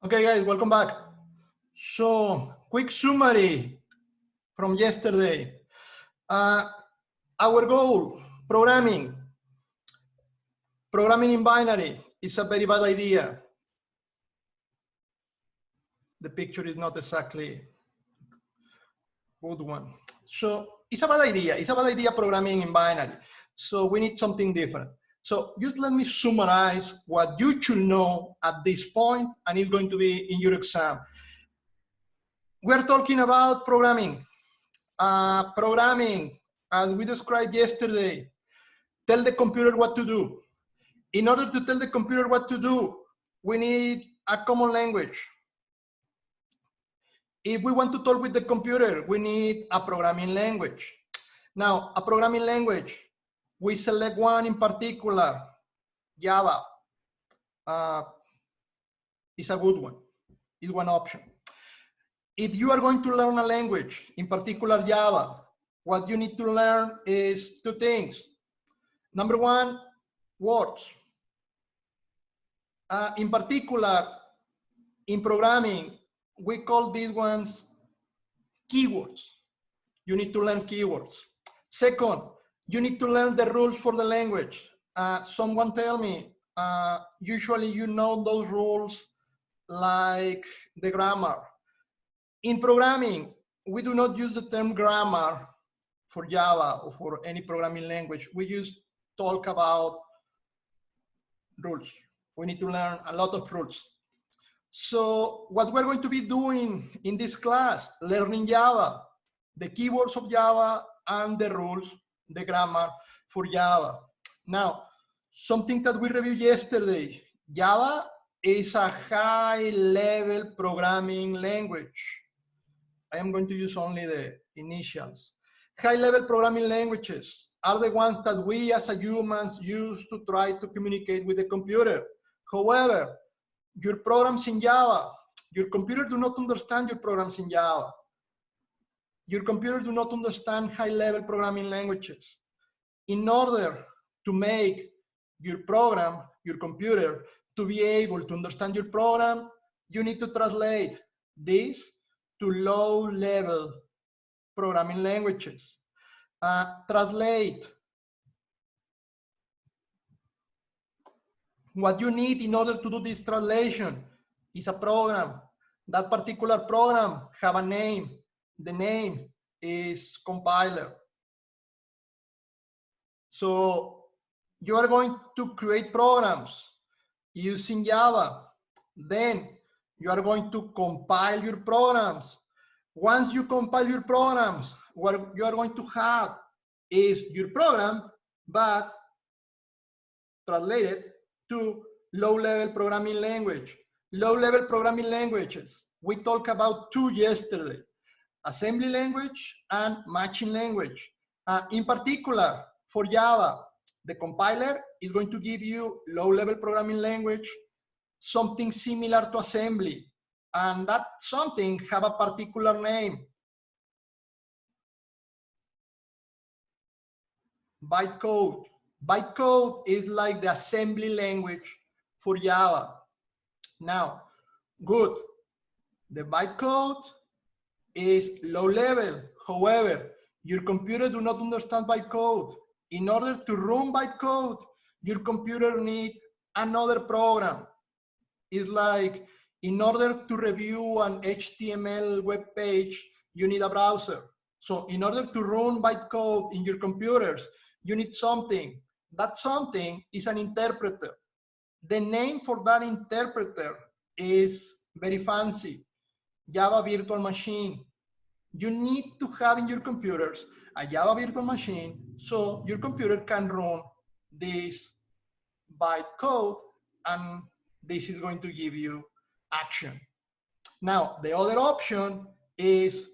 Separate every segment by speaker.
Speaker 1: Okay, guys, welcome back. So, quick summary from yesterday. Our goal, programming in binary is a very bad idea. The picture is not exactly good one. So, it's a bad idea. It's a bad idea programming in binary. So, we need something different. So, just let me summarize what you should know at this point, and it's going to be in your exam. We're talking about programming. Programming, as we described yesterday, tell the computer what to do. In order to tell the computer what to do, we need a common language. If we want to talk with the computer, we need a programming language. Now, a programming language, we select one in particular, Java. Is a good one. It's one option. If you are going to learn a language, in particular Java, what you need to learn is two things. Number one, words. In particular, in programming, we call these ones keywords. You need to learn keywords. Second, you need to learn the rules for the language. Someone tell me, usually you know those rules like the grammar. In programming, we do not use the term grammar for Java or for any programming language. We just talk about rules. We need to learn a lot of rules. So what we're going to be doing in this class, learning Java, the keywords of Java and the rules, the grammar for Java. Now, something that we reviewed yesterday, Java is a high-level programming language. I am going to use only the initials. High-level programming languages are the ones that we as humans use to try to communicate with the computer. However, your programs in Java, your computer do not understand your programs in Java. Your computer do not understand high-level programming languages. In order to make your program, your computer, to be able to understand your program, you need to translate this to low-level programming languages. Translate. What you need in order to do this translation is a program. That particular program have a name. The name is compiler. So you are going to create programs using Java. Then you are going to compile your programs. Once you compile your programs, what you are going to have is your program, but translated to low-level programming language. Low-level programming languages, we talked about two yesterday, assembly language and matching language. In particular, for Java, the compiler is going to give you low-level programming language, something similar to assembly, and that something have a particular name. Bytecode. Bytecode is like the assembly language for Java. Now, good. The bytecode is low level. However, your computer do not understand bytecode. In order to run bytecode, your computer needs another program. It's like in order to review an HTML web page, you need a browser. So in order to run bytecode in your computers, you need something. That something is an interpreter. The name for that interpreter is very fancy, Java Virtual Machine. You need to have in your computers a Java Virtual Machine so your computer can run this bytecode, and this is going to give you action. Now, the other option is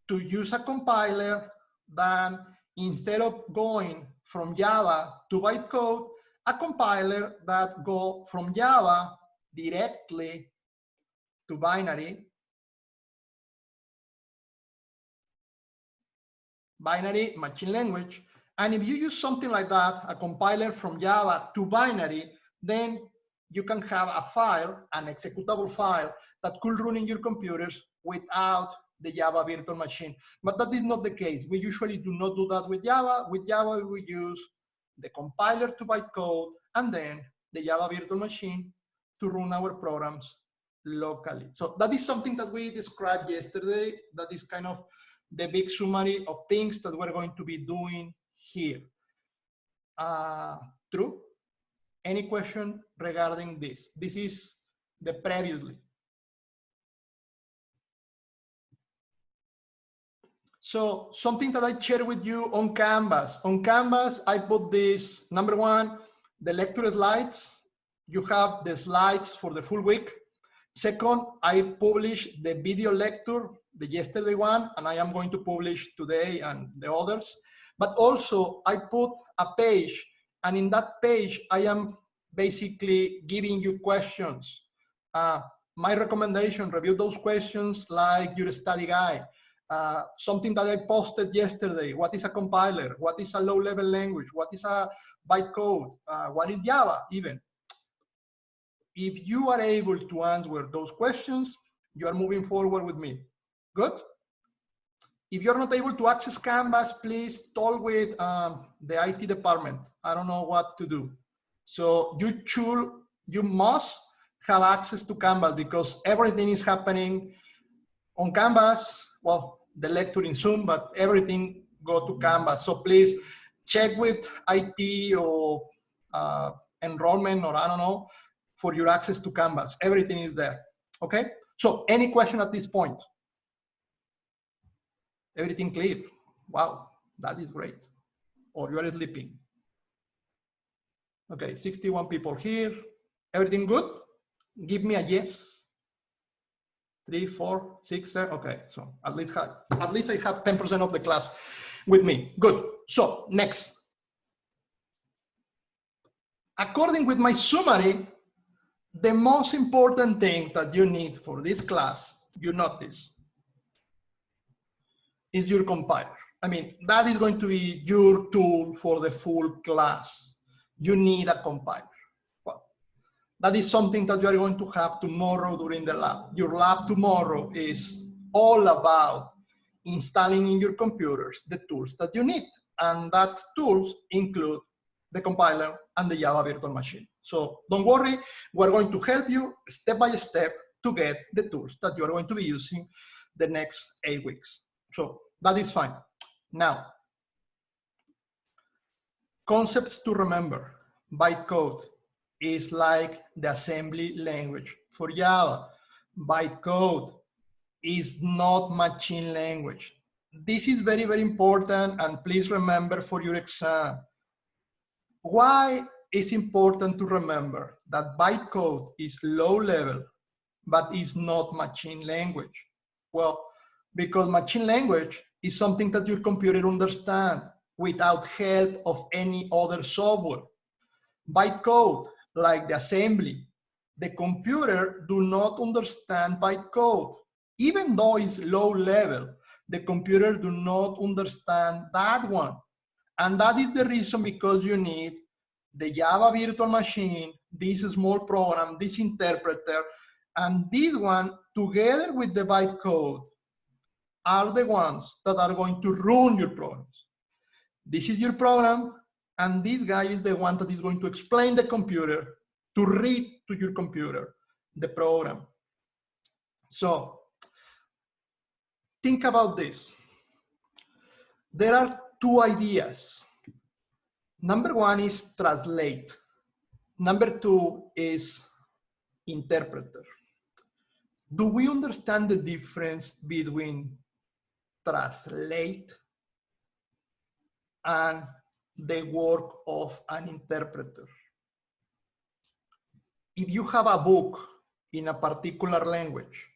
Speaker 1: to use a compiler that instead of going from Java to bytecode, a compiler that go from Java directly to binary machine language. And if you use something like that, a compiler from Java to binary, then you can have a file, an executable file that could run in your computers without the Java virtual machine. But that is not the case. We usually do not do that with Java. With Java, we use the compiler to bytecode and then the Java virtual machine to run our programs locally. So that is something that we described yesterday. That is kind of the big summary of things that we're going to be doing here. True? Any question regarding this? This is the previously. So something that I shared with you on Canvas. On Canvas, I put this, number one, the lecture slides. You have the slides for the full week. Second, I published the video lecture, the yesterday one, and I am going to publish today and the others. But also, I put a page, and in that page, I am basically giving you questions. My recommendation, review those questions like your study guide. Something that I posted yesterday, what is a compiler? What is a low-level language? What is a bytecode? What is Java even? If you are able to answer those questions, you are moving forward with me. Good? If you're not able to access Canvas, please talk with the IT department. I don't know what to do. So you must have access to Canvas because everything is happening on Canvas. Well, the lecture in Zoom, but everything go to Canvas. So please check with IT or enrollment or I don't know for your access to Canvas. Everything is there. Okay? So any question at this point? Everything clear? Wow, that is great. Or you are sleeping. Okay, 61 people here. Everything good? Give me a yes. 3, 4, 6, 7. Okay, so at least I have 10% of the class with me. Good. So next. According with my summary, the most important thing that you need for this class, you notice, is your compiler. I mean, that is going to be your tool for the full class. You need a compiler. Well, that is something that you are going to have tomorrow during the lab. Your lab tomorrow is all about installing in your computers the tools that you need. And that tools include the compiler and the Java virtual machine. So don't worry, we're going to help you step by step to get the tools that you are going to be using the next 8 weeks. So that is fine. Now, concepts to remember. Bytecode is like the assembly language for Java. Bytecode is not machine language. This is very, very important, and please remember for your exam. Why is important to remember that bytecode is low level, but is not machine language? Well, because machine language is something that your computer understands without help of any other software. Bytecode, like the assembly, the computer do not understand bytecode. Even though it's low level, the computer do not understand that one. And that is the reason because you need the Java virtual machine, this small program, this interpreter, and this one together with the bytecode are the ones that are going to run your programs. This is your program, and this guy is the one that is going to explain the computer to read to your computer the program. So think about this. There are 2 ideas. Number 1 is translate. Number 2 is interpreter. Do we understand the difference between translate and the work of an interpreter? If you have a book in a particular language,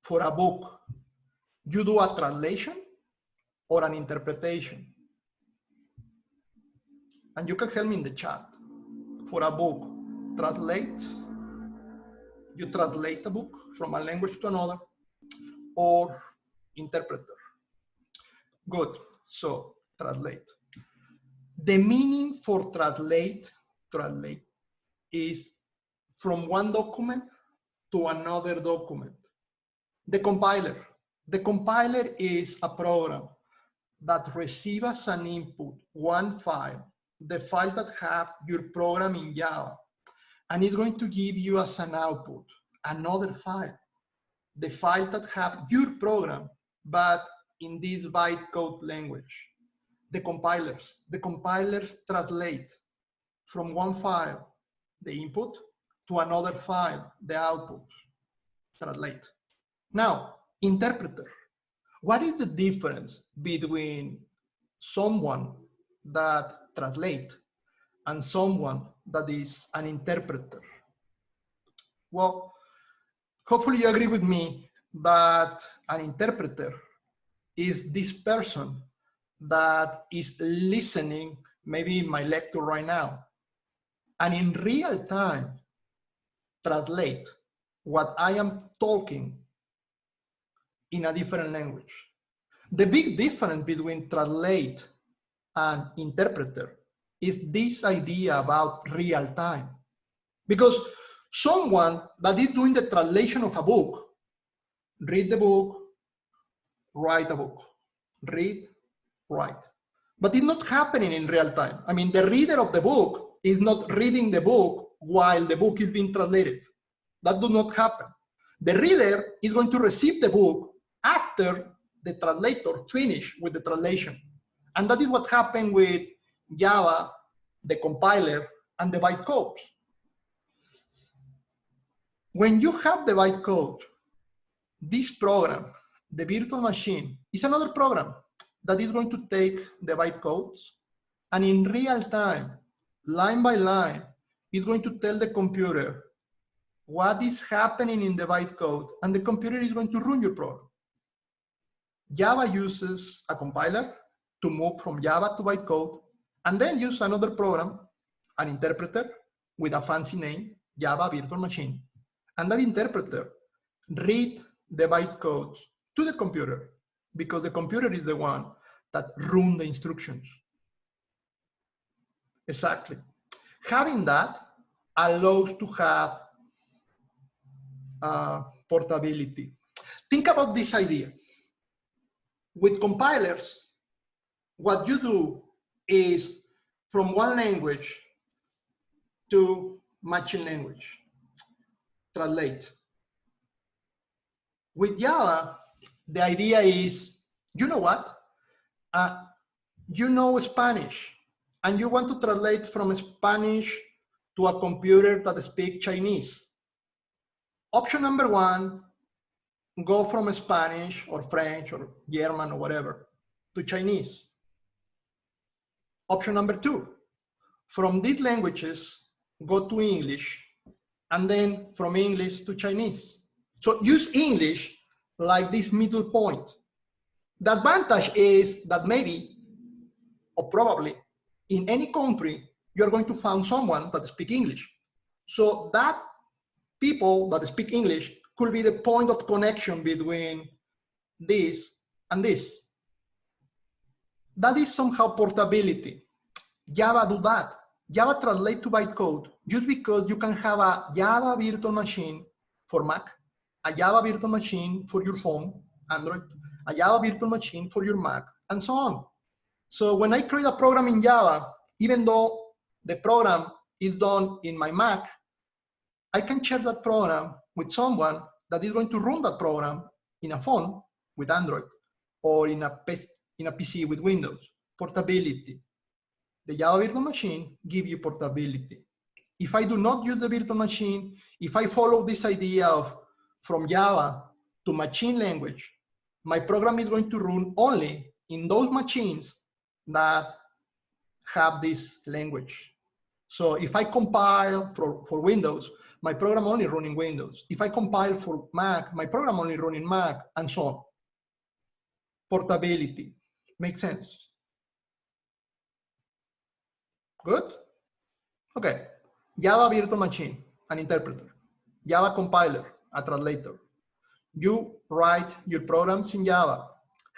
Speaker 1: for a book, you do a translation or an interpretation? And you can help me in the chat. For a book, translate. You translate a book from a language to another, or interpreter. Good. So translate. The meaning for translate is from one document to another document. The compiler. The compiler is a program that receives as an input one file, the file that have your program in Java, and it's going to give you as an output another file, the file that have your program, but in this bytecode language. The compilers translate from one file, the input, to another file, the output, translate. Now, interpreter. What is the difference between someone that translates and someone that is an interpreter? Well, hopefully you agree with me that an interpreter is this person that is listening, maybe in my lecture right now, and in real time translate what I am talking in a different language. The big difference between translate and interpreter is this idea about real time. Because someone that is doing the translation of a book, read the book, write a book, read, write. But it's not happening in real time. I mean, the reader of the book is not reading the book while the book is being translated. That does not happen. The reader is going to receive the book after the translator finishes with the translation. And that is what happened with Java, the compiler, and the bytecode. When you have the bytecode, this program, the virtual machine, is another program that is going to take the bytecodes and in real time, line by line, it's going to tell the computer what is happening in the bytecode, and the computer is going to run your program. Java uses a compiler to move from Java to bytecode, and then use another program, an interpreter with a fancy name, Java Virtual Machine. And that interpreter read the bytecodes to the computer because the computer is the one that runs the instructions. Exactly. Having that allows to have portability. Think about this idea. With compilers, what you do is from one language to machine language, translate. With Java, the idea is, you know what? You know Spanish, and you want to translate from Spanish to a computer that speaks Chinese. Option number one, go from Spanish or French or German or whatever to Chinese. Option number two, from these languages, go to English, and then from English to Chinese. So use English like this middle point. The advantage is that maybe, or probably, in any country, you're going to find someone that speaks English. So that people that speak English could be the point of connection between this and this. That is somehow portability. Java do that. Java translate to bytecode just because you can have a Java virtual machine for Mac, a Java virtual machine for your phone, Android, a Java virtual machine for your Mac, and so on. So when I create a program in Java, even though the program is done in my Mac, I can share that program with someone that is going to run that program in a phone with Android or in a PC with Windows. Portability. The Java virtual machine gives you portability. If I do not use the virtual machine, if I follow this idea of from Java to machine language, my program is going to run only in those machines that have this language. So if I compile for Windows, my program only runs in Windows. If I compile for Mac, my program only runs in Mac, and so on. Portability. Makes sense? Good? Okay. Java virtual machine, an interpreter. Java compiler, a translator. You write your programs in Java,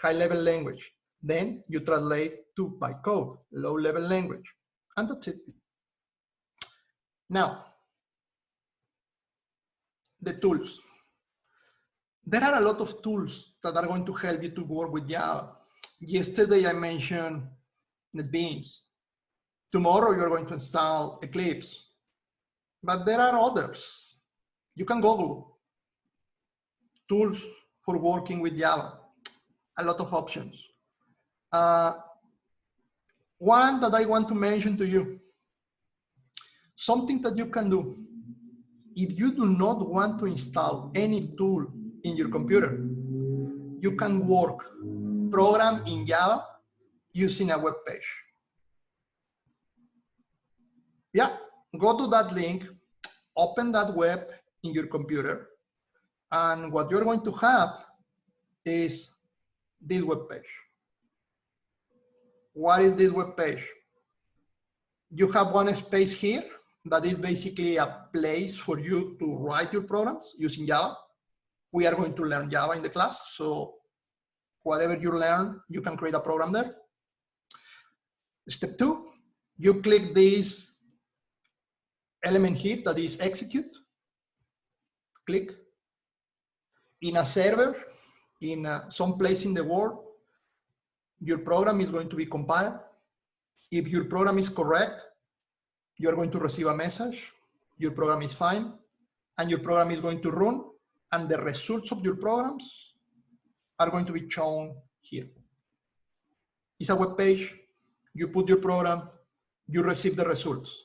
Speaker 1: high-level language. Then you translate to bytecode, low-level language. And that's it. Now, the tools. There are a lot of tools that are going to help you to work with Java. Yesterday, I mentioned Netbeans. Tomorrow, you're going to install Eclipse. But there are others. You can Google tools for working with Java. A lot of options. One that I want to mention to you, something that you can do. If you do not want to install any tool in your computer, you can program in Java using a web page. Yeah, go to that link, open that web in your computer, and what you're going to have is this web page. What is this web page? You have one space here that is basically a place for you to write your programs using Java. We are going to learn Java in the class, so whatever you learn, you can create a program there. Step 2, you click this element here that is execute. Click. In a server, in some place in the world, your program is going to be compiled. If your program is correct, you're going to receive a message. Your program is fine, and your program is going to run, and the results of your programs are going to be shown here. It's a web page. You put your program, you receive the results.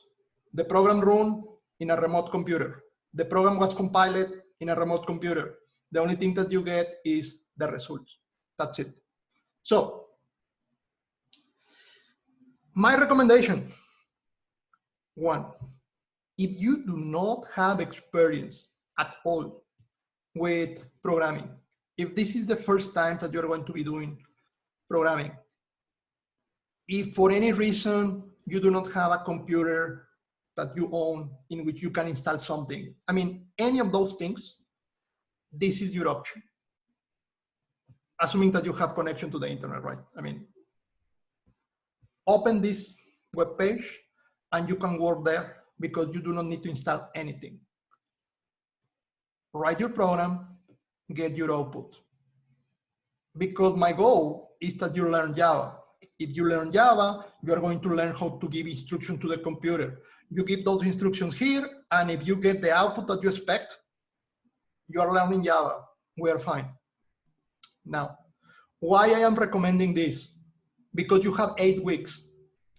Speaker 1: The program ran in a remote computer. The program was compiled in a remote computer. The only thing that you get is the results. That's it. So, my recommendation, 1, if you do not have experience at all with programming, if this is the first time that you're going to be doing programming, if for any reason you do not have a computer that you own in which you can install something, I mean, any of those things, this is your option. Assuming that you have connection to the internet, right? I mean, open this web page and you can work there because you do not need to install anything. Write your program, get your output. Because my goal is that you learn Java. If you learn Java, you are going to learn how to give instructions to the computer. You give those instructions here, and if you get the output that you expect, you are learning Java. We are fine. Now, why I am recommending this? Because you have 8 weeks.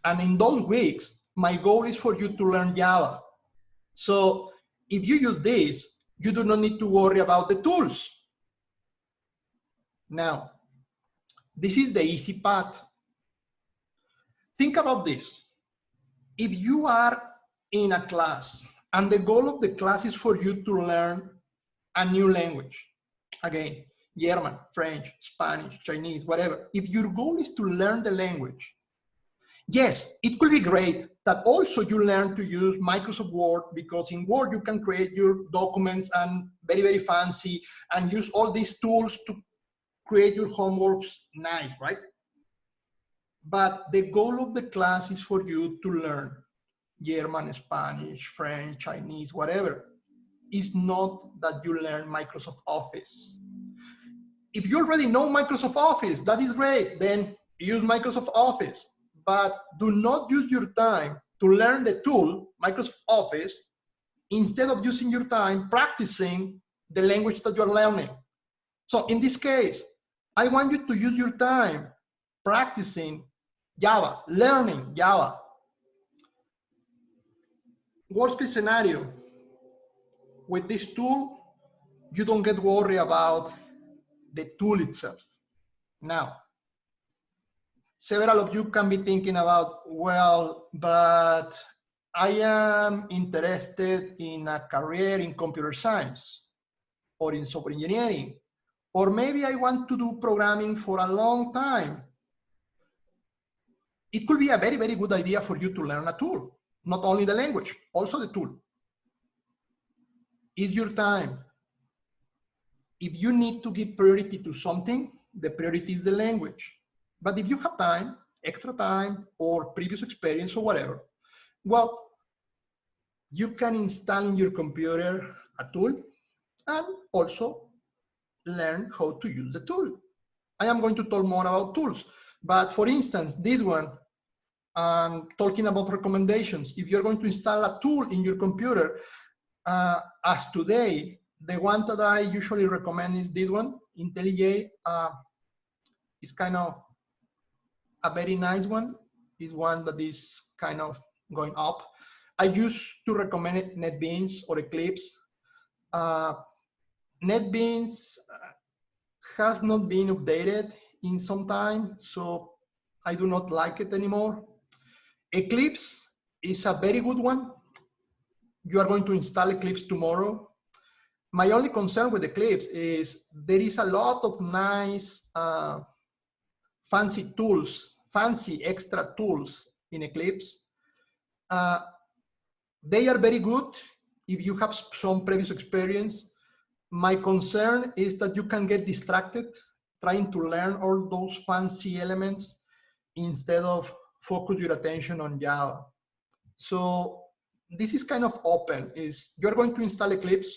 Speaker 1: And in those weeks, my goal is for you to learn Java. So if you use this, you do not need to worry about the tools. Now, this is the easy path. Think about this. If you are in a class and the goal of the class is for you to learn a new language, again, German, French, Spanish, Chinese, whatever. If your goal is to learn the language, yes, it could be great that also you learn to use Microsoft Word, because in Word you can create your documents and very, very fancy and use all these tools to create your homeworks nice, right? But the goal of the class is for you to learn German, Spanish, French, Chinese, whatever. It's not that you learn Microsoft Office. If you already know Microsoft Office, that is great, then use Microsoft Office. But do not use your time to learn the tool, Microsoft Office, instead of using your time practicing the language that you're learning. So in this case, I want you to use your time practicing Java, learning Java. Worst case scenario, with this tool, you don't get worried about the tool itself. Now, several of you can be thinking about, well, but I am interested in a career in computer science or in software engineering, or maybe I want to do programming for a long time. It could be a very, very good idea for you to learn a tool, not only the language, also the tool. It's your time. If you need to give priority to something, the priority is the language. But if you have time, extra time, or previous experience or whatever, well, you can install in your computer a tool and also learn how to use the tool. I am going to talk more about tools, but for instance, this one, talking about recommendations, if you're going to install a tool in your computer, as today, the one that I usually recommend is this one, IntelliJ. It's kind of a very nice one. It's one that is kind of going up. I used to recommend Netbeans or Eclipse. Netbeans has not been updated in some time, so I do not like it anymore. Eclipse is a very good one. You are going to install Eclipse tomorrow. My only concern with Eclipse is there is a lot of nice fancy tools, fancy extra tools in Eclipse. They are very good if you have some previous experience. My concern is that you can get distracted trying to learn all those fancy elements instead of focus your attention on Java. So this is kind of open. You're going to install Eclipse.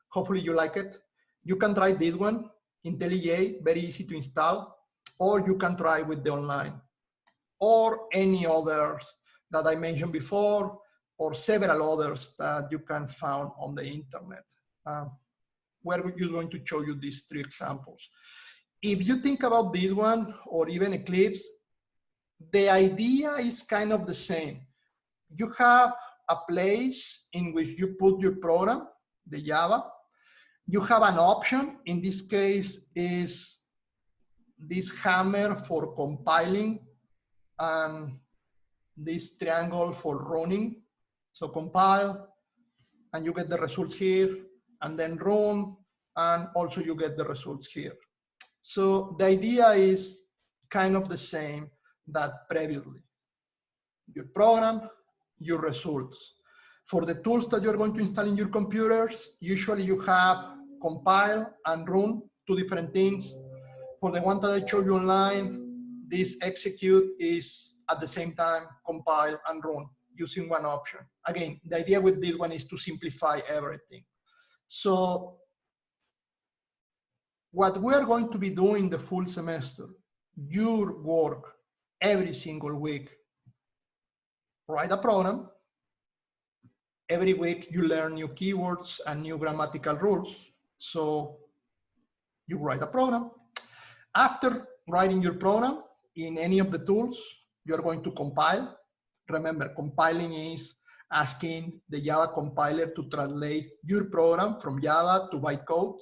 Speaker 1: Hopefully you like it. You can try this one, IntelliJ, very easy to install, or you can try with the online, or any others that I mentioned before, or several others that you can find on the internet. Where we're going to show you these 3 examples. If you think about this one, or even Eclipse, the idea is kind of the same. You have a place in which you put your program, the Java. You have an option, in this case is this hammer for compiling and this triangle for running. So compile, and you get the results here, and then run, and also you get the results here. So the idea is kind of the same that previously. Your program, your results. For the tools that you're going to install in your computers, usually you have compile and run, 2 different things. For the one that I showed you online, this execute is at the same time compile and run using one option. Again, the idea with this one is to simplify everything. So what we're going to be doing the full semester, your work every single week, write a program. Every week you learn new keywords and new grammatical rules. So you write a program. After writing your program in any of the tools, you're going to compile. Remember, compiling is asking the Java compiler to translate your program from Java to bytecode.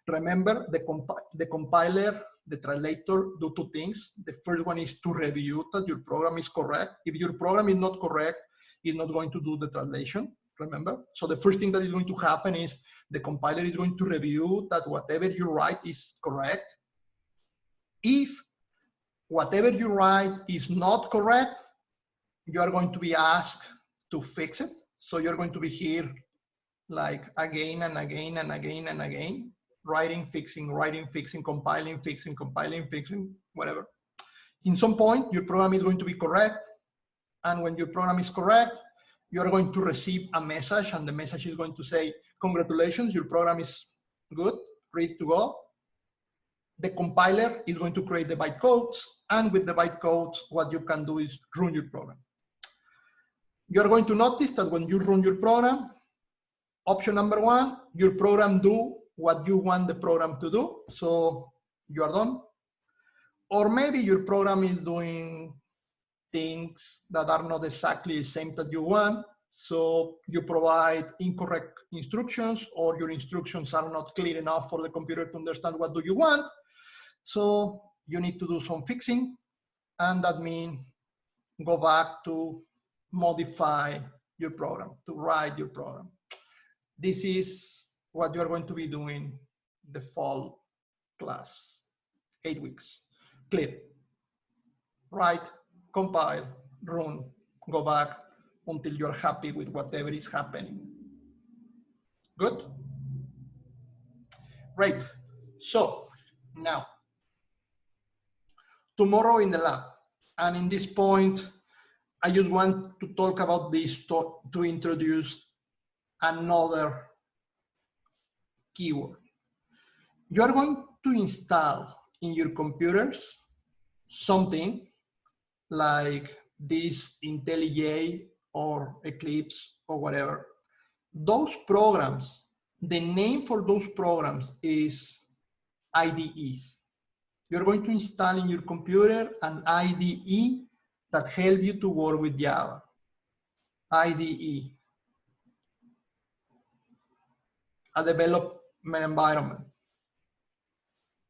Speaker 1: Remember, the compiler, the translator, do 2 things. The first one is to review that your program is correct. If your program is not correct, it's not going to do the translation, remember? So the first thing that is going to happen is the compiler is going to review that whatever you write is correct. If whatever you write is not correct, you are going to be asked to fix it. So you're going to be here like again and again and again and again, writing, fixing, compiling, fixing, whatever. In some point, your program is going to be correct. And when your program is correct, you're going to receive a message, and the message is going to say, congratulations, your program is good, ready to go. The compiler is going to create the bytecodes, and with the bytecodes, what you can do is run your program. You're going to notice that when you run your program, option number 1, your program do what you want the program to do. So you are done. Or maybe your program is doing things that are not exactly the same that you want. So you provide incorrect instructions, or your instructions are not clear enough for the computer to understand what do you want. So you need to do some fixing, and that means go back to modify your program, to write your program. This is what you're going to be doing the fall class, 8 weeks. Clear. Write, compile, run, go back until you're happy with whatever is happening. Good? Great. So now, tomorrow in the lab, and in this point, I just want to talk about this to introduce another keyword. You are going to install in your computers something like this IntelliJ or Eclipse or whatever. Those programs, the name for those programs is IDEs. You're going to install in your computer an IDE that help you to work with Java. IDE, a development environment.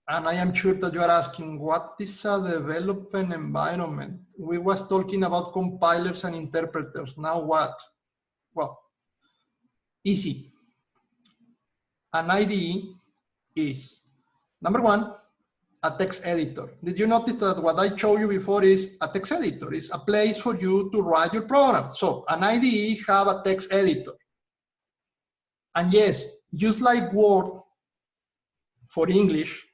Speaker 1: And I am sure that you are asking, what is a development environment? We was talking about compilers and interpreters. Now what? Well, easy. An IDE is, number one, a text editor. Did you notice that what I showed you before is a text editor? It's a place for you to write your program. So an IDE have a text editor. And yes, just like Word for English,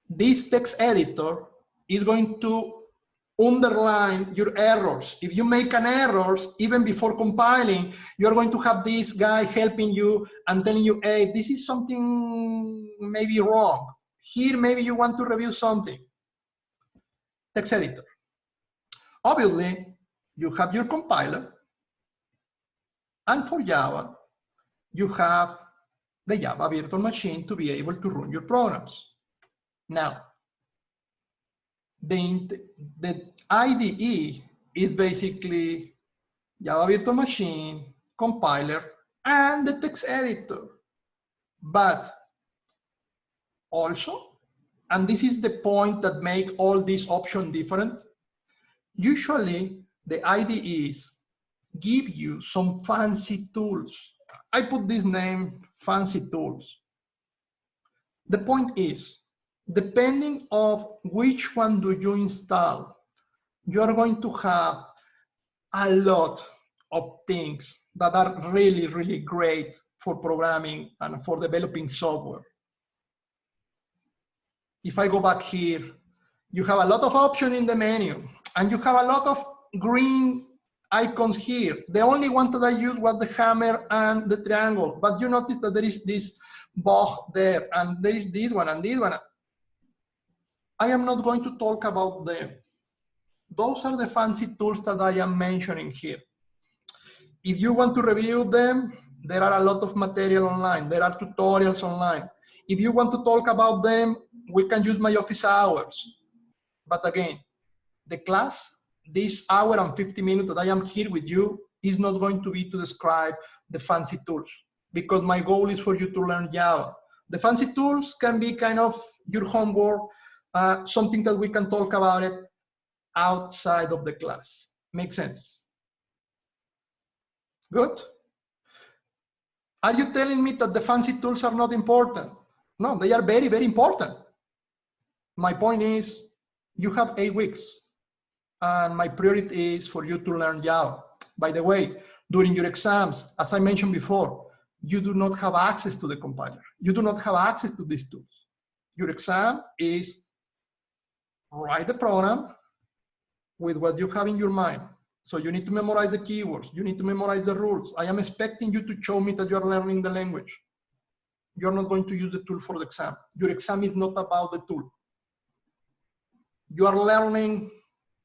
Speaker 1: this text editor is going to underline your errors. If you make an error, even before compiling, you're going to have this guy helping you and telling you, hey, this is something maybe wrong. Here, maybe you want to review something. Text editor. Obviously, you have your compiler. And for Java, you have the Java virtual machine to be able to run your programs. Now, the IDE is basically Java virtual machine, compiler, and the text editor. But also, and this is the point that makes all these options different, usually the IDEs give you some fancy tools. I put this name, fancy tools. The point is, depending of which one do you install, you are going to have a lot of things that are really, really great for programming and for developing software. If I go back here, you have a lot of options in the menu, and you have a lot of green icons here. The only one that I used was the hammer and the triangle, but you notice that there is this bug there, and there is this one and this one. I am not going to talk about them. Those are the fancy tools that I am mentioning here. If you want to review them, there are a lot of material online. There are tutorials online. If you want to talk about them, we can use my office hours. But again, the class, this hour and 50 minutes that I am here with you is not going to be to describe the fancy tools, because my goal is for you to learn Java. The fancy tools can be kind of your homework, something that we can talk about it outside of the class. Make sense? Good? Are you telling me that the fancy tools are not important? No, they are very, very important. My point is, you have 8 weeks, and my priority is for you to learn Java. By the way, during your exams, as I mentioned before, you do not have access to the compiler. You do not have access to these tools. Your exam is write the program with what you have in your mind. So you need to memorize the keywords. You need to memorize the rules. I am expecting you to show me that you are learning the language. You're not going to use the tool for the exam. Your exam is not about the tool. You are learning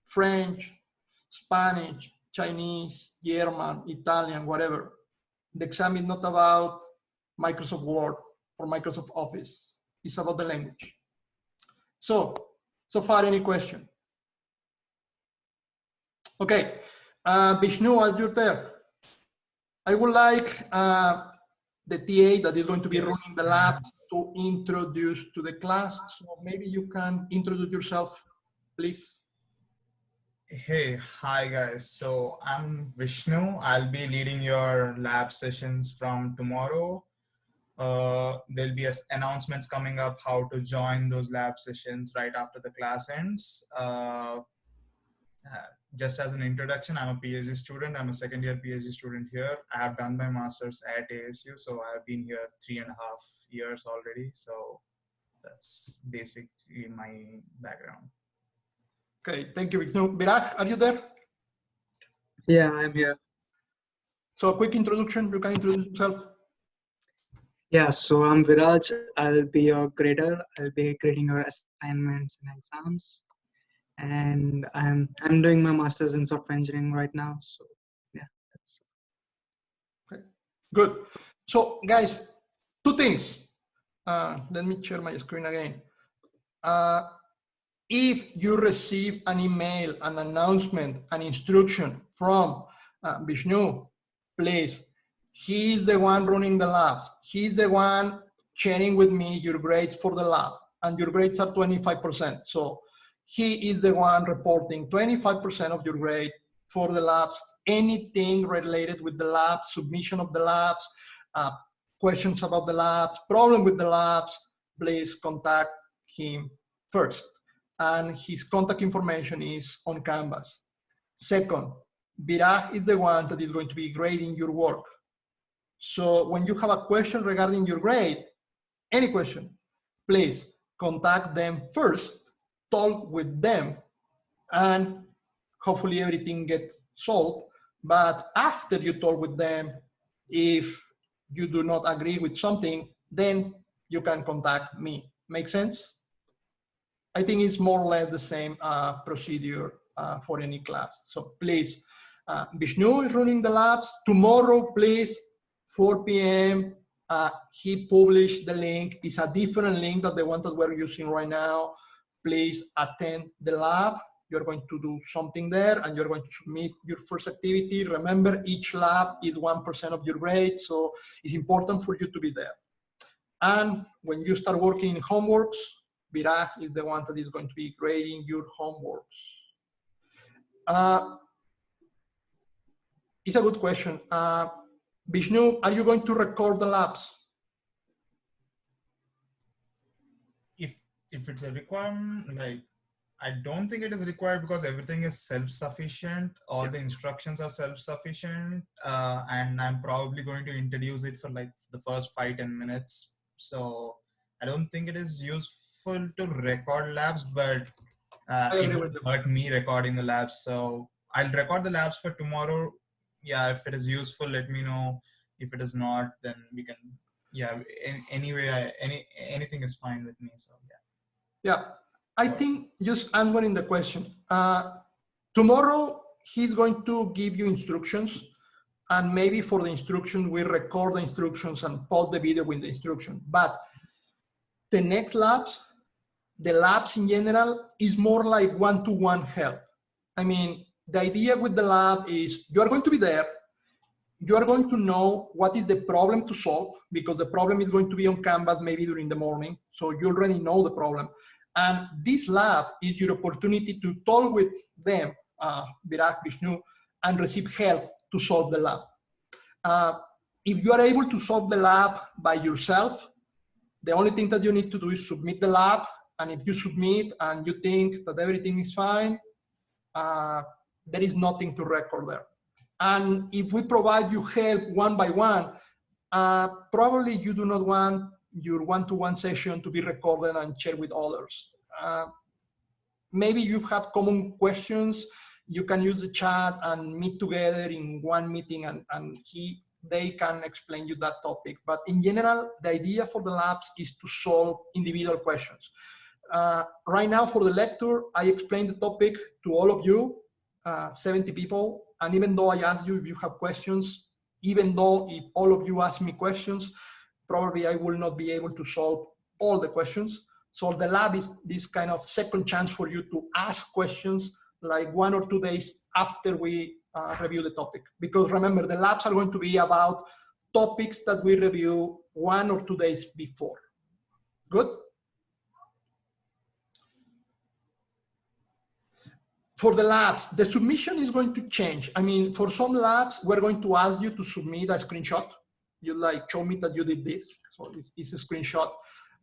Speaker 1: French, Spanish, Chinese, German, Italian, whatever. The exam is not about Microsoft Word or Microsoft Office. It's about the language. So far, any question? Okay, Vishnu, as you're there, I would like the TA that is going to be running the lab to introduce to the class. So maybe you can introduce yourself, please.
Speaker 2: Hey, hi guys. So I'm Vishnu. I'll be leading your lab sessions from tomorrow. There'll be announcements coming up how to join those lab sessions right after the class ends. Just as an introduction, I'm a PhD student. I'm a second year PhD student here. I have done my master's at ASU, so I've been here 3.5 years already. So that's basically my background.
Speaker 1: Okay, thank you, Vishnu. Viraj, are you there?
Speaker 3: Yeah, I'm here.
Speaker 1: So a quick introduction, you can introduce yourself.
Speaker 3: Yeah, so I'm Viraj. I'll be your grader. I'll be grading your assignments and exams. And I'm doing my master's in software engineering right now. So yeah, that's
Speaker 1: Okay, good. So guys, two things. Let me share my screen again. If you receive an email, an announcement, an instruction from Vishnu, please, he's the one running the labs. He's the one sharing with me your grades for the lab, and your grades are 25%. So he is the one reporting 25% of your grade for the labs. Anything related with the labs, submission of the labs, questions about the labs, problem with the labs, please contact him first. And his contact information is on Canvas. Second, Viraj is the one that is going to be grading your work. So when you have a question regarding your grade, any question, please contact them first, talk with them, and hopefully everything gets solved. But after you talk with them, if you do not agree with something, then you can contact me. Make sense? I think it's more or less the same procedure for any class. So please, Vishnu is running the labs. Tomorrow, please, 4 p.m., he published the link. It's a different link than the one that we're using right now. Please attend the lab. You're going to do something there and you're going to submit your first activity. Remember, each lab is 1% of your grade, so it's important for you to be there. And when you start working in homeworks, Viraj is the one that is going to be grading your homework. It's a good question. Vishnu, are you going to record the labs?
Speaker 2: If it's a requirement, like I don't think it is required because everything is self-sufficient. All the instructions are self-sufficient, and I'm probably going to introduce it for like the first 5-10 minutes. So I don't think it is useful to record labs, but it would hurt me recording the labs. So I'll record the labs for tomorrow. Yeah, if it is useful, let me know. If it is not, then we can. Yeah, anyway, anything is fine with me. So yeah.
Speaker 1: Yeah, I think just answering the question. Tomorrow, he's going to give you instructions, and maybe for the instructions, we record the instructions and post the video with the instruction. But the next labs, the labs in general, is more like one-to-one help. I mean, the idea with the lab is you are going to be there, you are going to know what is the problem to solve, because the problem is going to be on Canvas maybe during the morning, so you already know the problem. And this lab is your opportunity to talk with them, Viraj, Vishnu, and receive help to solve the lab. If you are able to solve the lab by yourself, the only thing that you need to do is submit the lab, and if you submit and you think that everything is fine, there is nothing to record there. And if we provide you help one by one, probably you do not want your one-to-one session to be recorded and shared with others. Maybe you have common questions, you can use the chat and meet together in one meeting, and they can explain you that topic. But in general, the idea for the labs is to solve individual questions. Right now for the lecture, I explained the topic to all of you, 70 people. And even though I asked you if you have questions, even though if all of you ask me questions, probably I will not be able to solve all the questions. So the lab is this kind of second chance for you to ask questions like 1 or 2 days after we review the topic. Because remember, the labs are going to be about topics that we review 1 or 2 days before. Good? For the labs, the submission is going to change. I mean, for some labs, we're going to ask you to submit a screenshot. You like, show me that you did this. So it's a screenshot.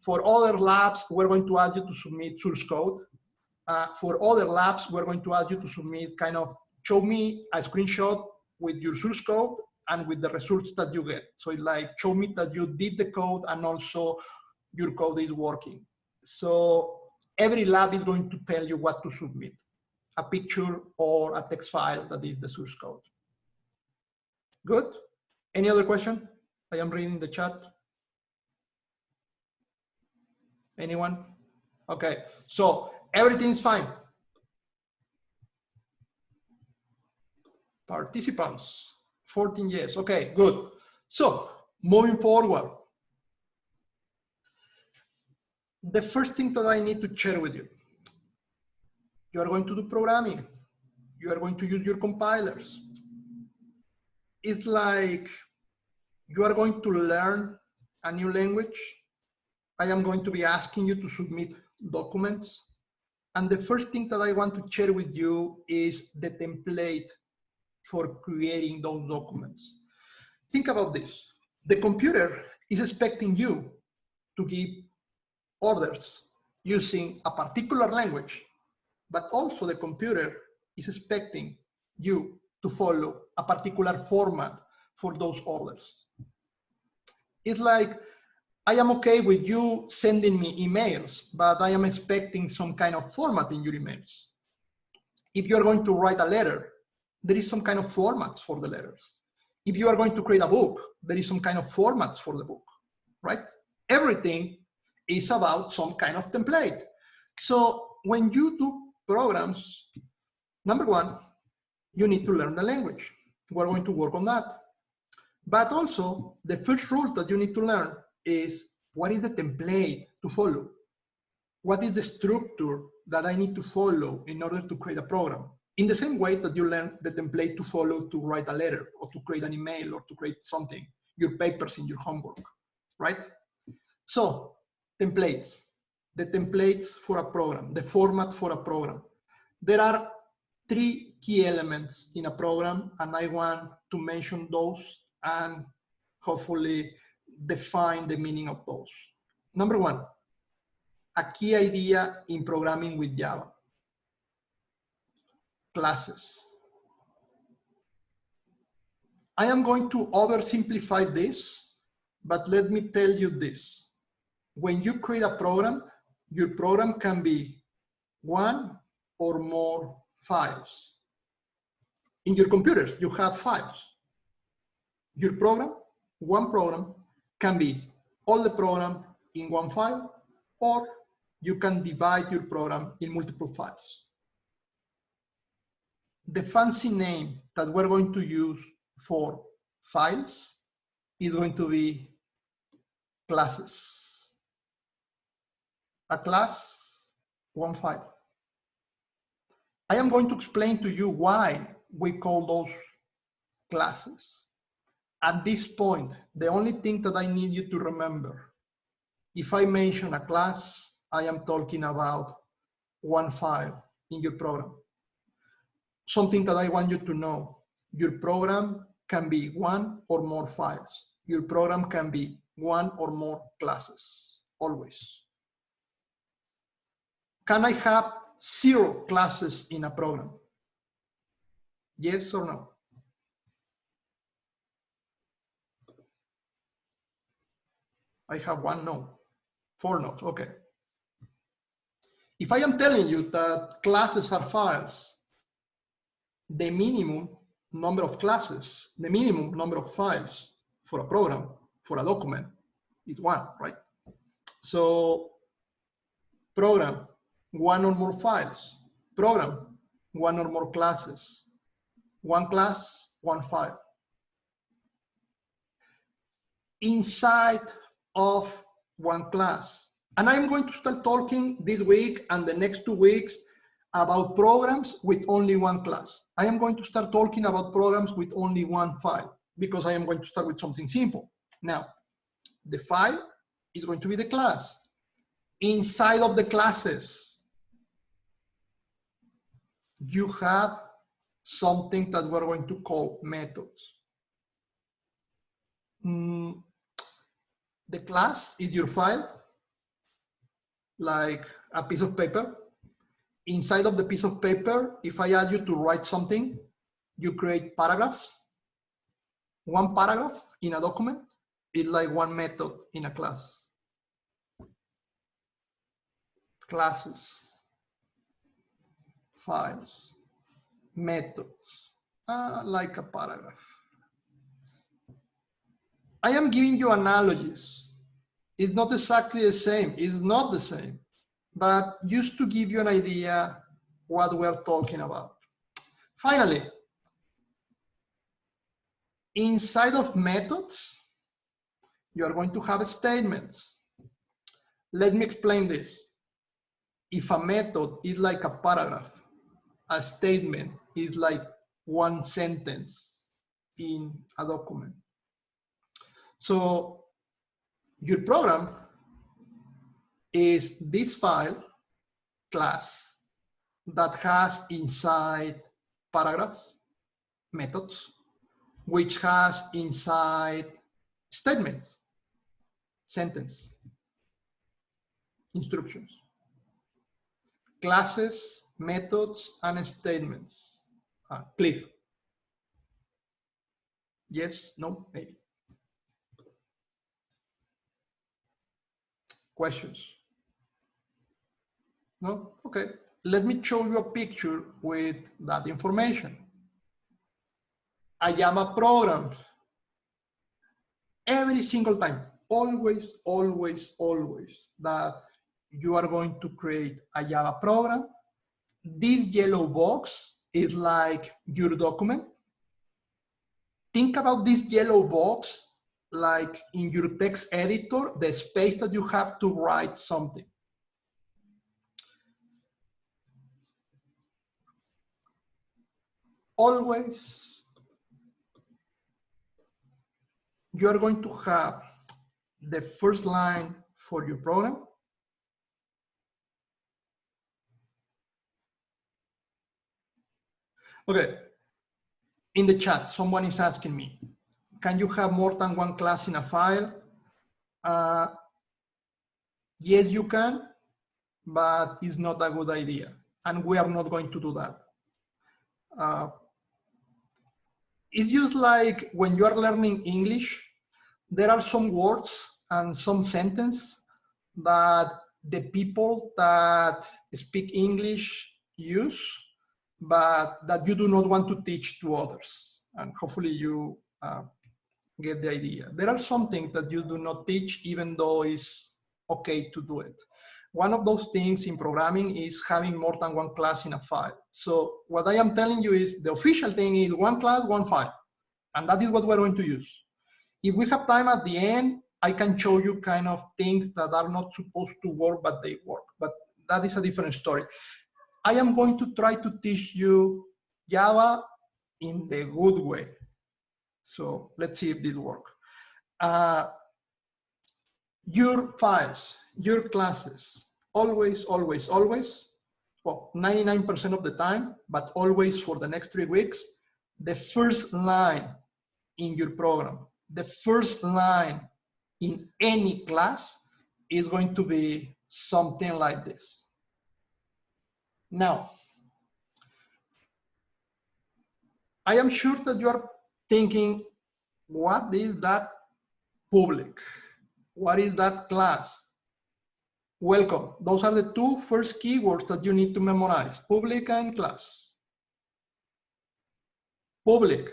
Speaker 1: For other labs, we're going to ask you to submit source code. For other labs, we're going to ask you to submit kind of, show me a screenshot with your source code and with the results that you get. So it's like, show me that you did the code and also your code is working. So every lab is going to tell you what to submit, a picture or a text file that is the source code. Good? Any other question? I am reading the chat. Anyone? Okay, so everything is fine. Participants, 14 years. Okay, good. So moving forward, the first thing that I need to share with you, you are going to do programming. You are going to use your compilers. It's like you are going to learn a new language. I am going to be asking you to submit documents. And the first thing that I want to share with you is the template for creating those documents. Think about this. The computer is expecting you to give orders using a particular language, but also the computer is expecting you to follow a particular format for those orders. It's like, I am okay with you sending me emails, but I am expecting some kind of format in your emails. If you're going to write a letter, there is some kind of formats for the letters. If you are going to create a book, there is some kind of formats for the book, right? Everything is about some kind of template. So when you do programs, number one, you need to learn the language. We're going to work on that. But also, the first rule that you need to learn is, what is the template to follow? What is the structure that I need to follow in order to create a program? In the same way that you learn the template to follow to write a letter or to create an email or to create something, your papers in your homework, right? So, templates, the templates for a program, the format for a program. There are 3 key elements in a program, and I want to mention those and hopefully define the meaning of those. Number 1, a key idea in programming with Java: classes. I am going to oversimplify this, but let me tell you this. When you create a program, your program can be 1 or more files. In your computers, you have files. Your program, one program, can be all the program in one file, or you can divide your program in multiple files. The fancy name that we're going to use for files is going to be classes. A class, one file. I am going to explain to you why we call those classes. At this point, the only thing that I need you to remember, if I mention a class, I am talking about one file in your program. Something that I want you to know, your program can be 1 or more files. Your program can be 1 or more classes, always. Can I have 0 classes in a program? Yes or no? I have 1 no, 4 no's, okay. If I am telling you that classes are files, the minimum number of classes, the minimum number of files for a program, for a document, is 1, right? So program, 1 or more files. Program, 1 or more classes. 1 class, 1 file. Inside of 1 class. And I'm going to start talking this week and the next 2 weeks about programs with only 1 class. I am going to start talking about programs with only 1 file, because I am going to start with something simple. Now, the file is going to be the class. Inside of the classes, you have something that we're going to call methods. The class is your file, like a piece of paper. Inside of the piece of paper, if I ask you to write something, you create paragraphs. 1 paragraph in a document is like 1 method in a class. Classes, files, methods, like a paragraph. I am giving you analogies It's not exactly the same. It's not the same. But just to give you an idea what we're talking about. Finally, inside of methods, you are going to have statements. Let me explain this. If a method is like a paragraph, a statement is like one sentence in a document. So your program is this file class that has inside paragraphs, methods, which has inside statements, sentence, instructions, classes, methods, and statements. Clear? Yes, no, maybe. Questions? No? Okay. Let me show you a picture with that information. I am a program. Every single time, always, always, always, that you are going to create a Java program, this yellow box is like your document. Think about this yellow box like in your text editor, the space that you have to write something. Always, you are going to have the first line for your program. Okay, in the chat, someone is asking me, can you have more than one class in a file? Yes, you can, but it's not a good idea. And we are not going to do that. It's just like when you are learning English, there are some words and some sentences that the people that speak English use, but that you do not want to teach to others. And hopefully you get the idea. There are some things that you do not teach, even though it's okay to do it. One of those things in programming is having more than one class in a file. So what I am telling you is the official thing is one class, one file. And that is what we're going to use. If we have time at the end, I can show you kind of things that are not supposed to work, but they work. But that is a different story. I am going to try to teach you Java in the good way. So let's see if this works. Your files, your classes, always, always, always, well, 99% of the time, but always for the next 3 weeks, the first line in your program, the first line in any class is going to be something like this. Now, I am sure that you are thinking, what is that public? What is that class? Welcome. Those are the 2 first keywords that you need to memorize, public and class. Public.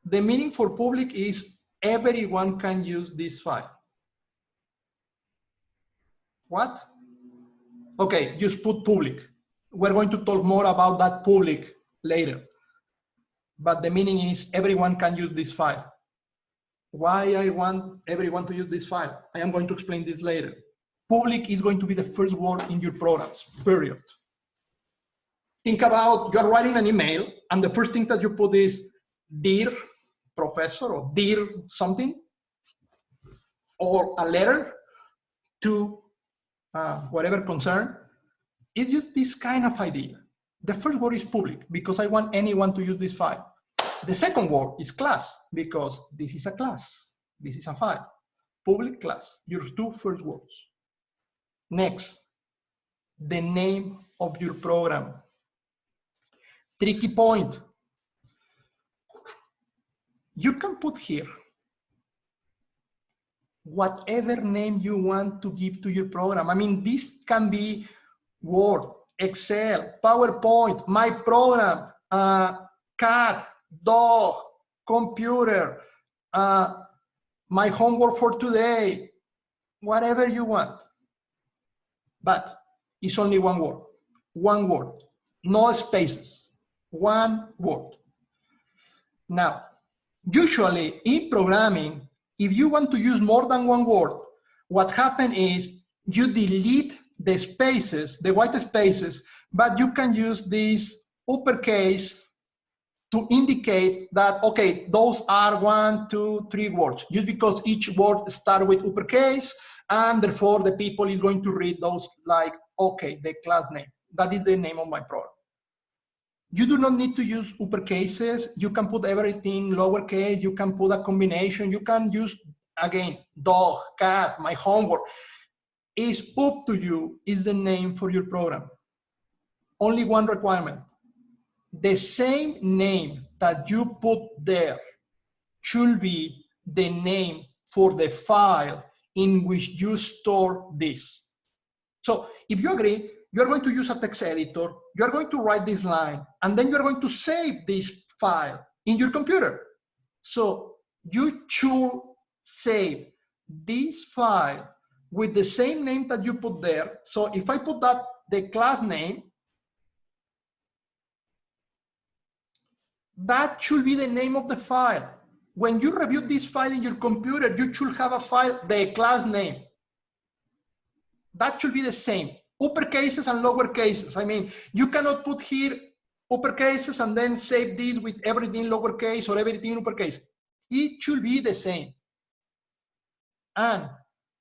Speaker 1: The meaning for public is everyone can use this file. What? Okay, just put public. We're going to talk more about that public later. But the meaning is everyone can use this file. Why I want everyone to use this file? I am going to explain this later. Public is going to be the first word in your programs, period. Think about you're writing an email and the first thing that you put is dear professor or dear something, or a letter to whatever concern. It's just this kind of idea. The first word is public because I want anyone to use this file. The second word is class because this is a class. This is a file. Public class, your 2 first words. Next, the name of your program. Tricky point. You can put here whatever name you want to give to your program. I mean, this can be Word, Excel, PowerPoint, my program, cat, dog, computer, my homework for today, whatever you want. But it's only one word, no spaces, one word. Now, usually in programming, if you want to use more than one word, what happens is you delete the spaces, the white spaces, but you can use this uppercase to indicate that, okay, those are 1, 2, 3 words, just because each word starts with uppercase, and therefore the people is going to read those like, okay, the class name. That is the name of my program. You do not need to use uppercases. You can put everything lowercase. You can put a combination. You can use, again, dog, cat, my homework. It's up to you. Is the name for your program. Only one requirement. The same name that you put there should be the name for the file in which you store this. So if you agree, you're going to use a text editor, you're going to write this line, and then you're going to save this file in your computer. So you should save this file with the same name that you put there. So if I put that, the class name, that should be the name of the file. When you review this file in your computer, you should have a file, the class name. That should be the same. Uppercases and lower cases. I mean, you cannot put here uppercases and then save this with everything lowercase or everything uppercase. It should be the same. And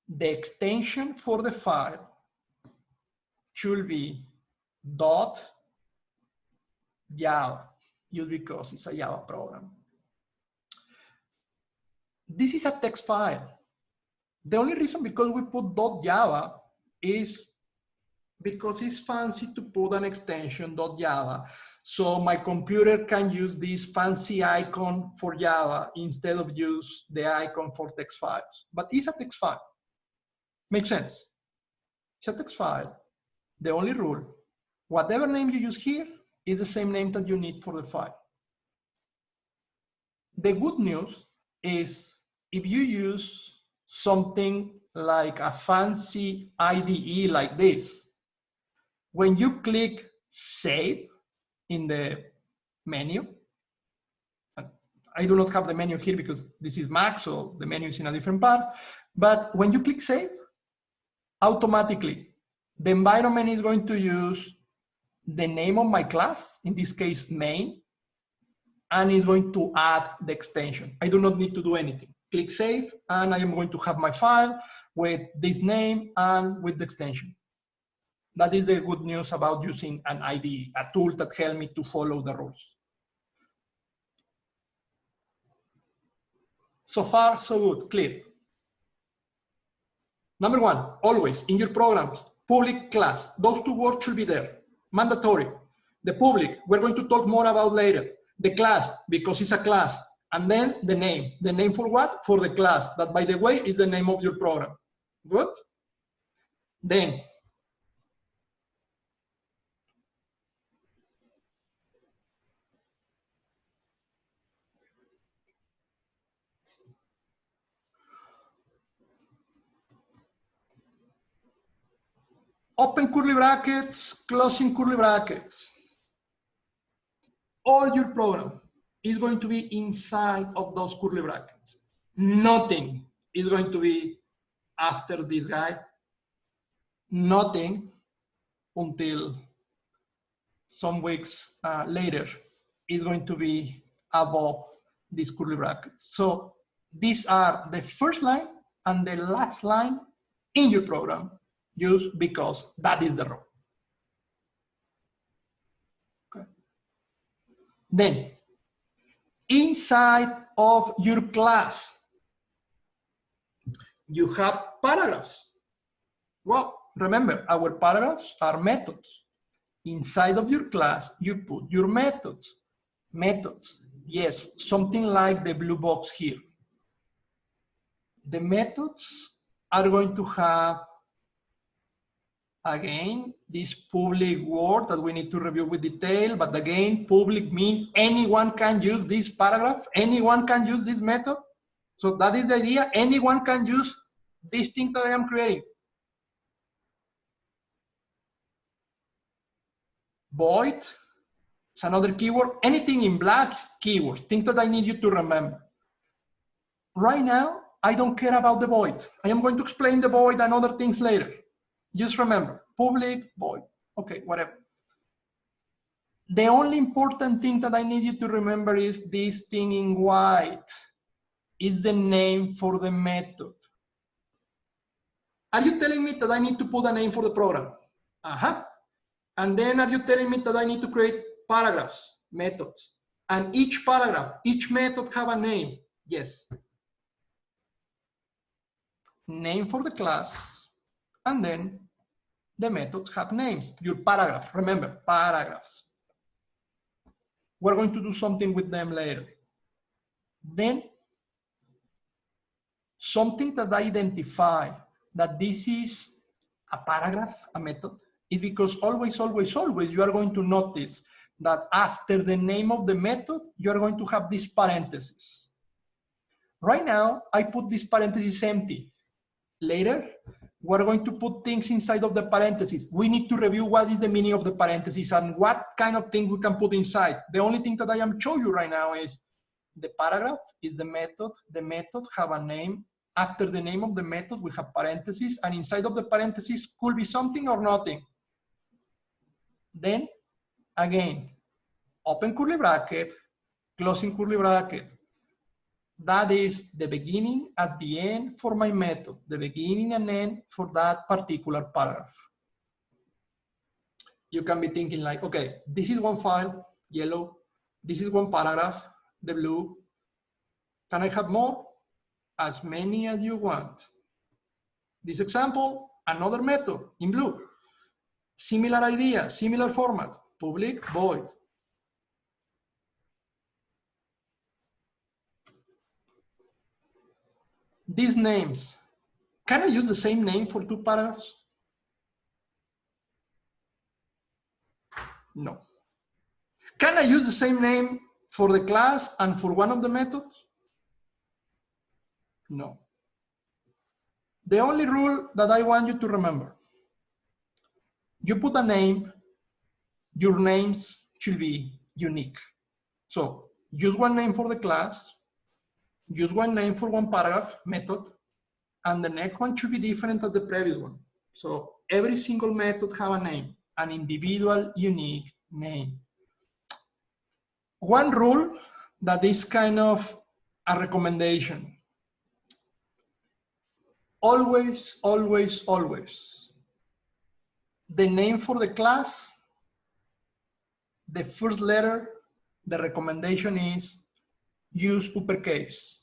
Speaker 1: the extension for the file should be .java, just because it's a Java program. This is a text file. The only reason because we put .java is because it's fancy to put an extension .java. So my computer can use this fancy icon for Java instead of use the icon for text files. But it's a text file. Makes sense? It's a text file. The only rule, whatever name you use here is the same name that you need for the file. The good news is if you use something like a fancy IDE like this, when you click Save in the menu, I do not have the menu here because this is Mac, so the menu is in a different part. But when you click Save, automatically, the environment is going to use the name of my class, in this case, main, and it's going to add the extension. I do not need to do anything. Click Save, and I am going to have my file with this name and with the extension. That is the good news about using an IDE, a tool that helps me to follow the rules. So far, so good, clear. Number one, always in your programs, public class, those two words should be there, mandatory. The public, we're going to talk more about later. The class, because it's a class. And then the name. The name for what? For the class. That, by the way, is the name of your program. Good? Then, open curly brackets, closing curly brackets. All your program is going to be inside of those curly brackets. Nothing is going to be after this guy. Nothing until some weeks later is going to be above these curly brackets. So these are the first line and the last line in your program, just because that is the rule. Okay. Then, inside of your class, you have paragraphs. Well, remember, our paragraphs are methods. Inside of your class, you put your methods. Methods, yes, something like the blue box here. The methods are going to have, again, this public word that we need to review with detail, but again, public means anyone can use this paragraph, anyone can use this method. So that is the idea. Anyone can use this thing that I am creating. Void is another keyword. Anything in black is keywords, things that I need you to remember. Right now, I don't care about the void. I am going to explain the void and other things later. Just remember, public, void. Okay, whatever. The only important thing that I need you to remember is this thing in white. Is the name for the method. Are you telling me that I need to put a name for the program? Uh-huh. And then are you telling me that I need to create paragraphs, methods? And each paragraph, each method have a name? Yes. Name for the class, and then the methods have names. Your paragraph, remember, paragraphs. We're going to do something with them later. Then, something that I identify that this is a paragraph, a method, is because always, always, always you are going to notice that after the name of the method, you are going to have this parenthesis. Right now, I put this parenthesis empty. Later, we're going to put things inside of the parentheses. We need to review what is the meaning of the parentheses and what kind of thing we can put inside. The only thing that I am showing you right now is the paragraph is the method. The method have a name. After the name of the method, we have parentheses, and inside of the parentheses could be something or nothing. Then, again, open curly bracket, closing curly bracket. That is the beginning at the end for my method, the beginning and end for that particular paragraph. You can be thinking like, okay, this is one file, yellow. This is one paragraph, the blue. Can I have more? As many as you want. This example, another method in blue. Similar idea, similar format, public, void. These names, can I use the same name for two paragraphs? No. Can I use the same name for the class and for one of the methods? No. The only rule that I want you to remember, you put a name, your names should be unique. So use one name for the class, use one name for one paragraph, method, and the next one should be different than the previous one. So every single method have a name, an individual, unique name. One rule that is kind of a recommendation. Always, always, always. The name for the class, the first letter, the recommendation is use uppercase.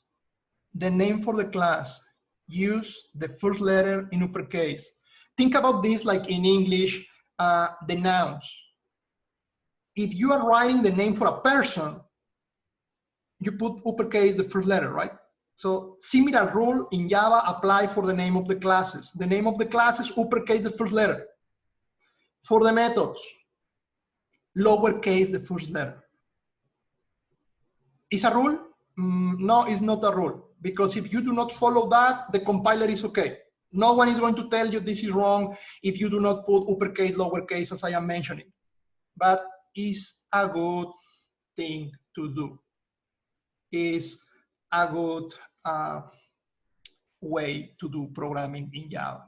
Speaker 1: The name for the class, use the first letter in uppercase. Think about this like in English, the nouns. If you are writing the name for a person, you put uppercase the first letter, right? So similar rule in Java apply for the name of the classes. The name of the classes, uppercase the first letter. For the methods, lowercase the first letter. Is a rule? No, it's not a rule. Because if you do not follow that, the compiler is okay. No one is going to tell you this is wrong if you do not put uppercase, lowercase, as I am mentioning. But it's a good thing to do. It's a good way to do programming in Java.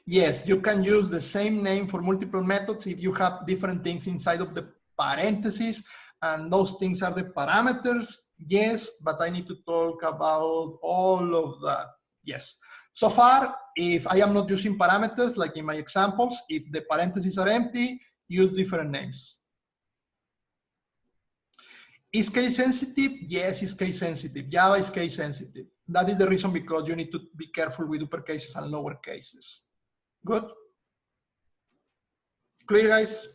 Speaker 1: Yes, you can use the same name for multiple methods if you have different things inside of the parentheses, and those things are the parameters. Yes, but I need to talk about all of that. Yes. So far, if I am not using parameters, like in my examples, if the parentheses are empty, use different names. Is case sensitive? Yes, it's case sensitive. Java is case sensitive. That is the reason because you need to be careful with uppercases and lower cases. Good? Clear, guys?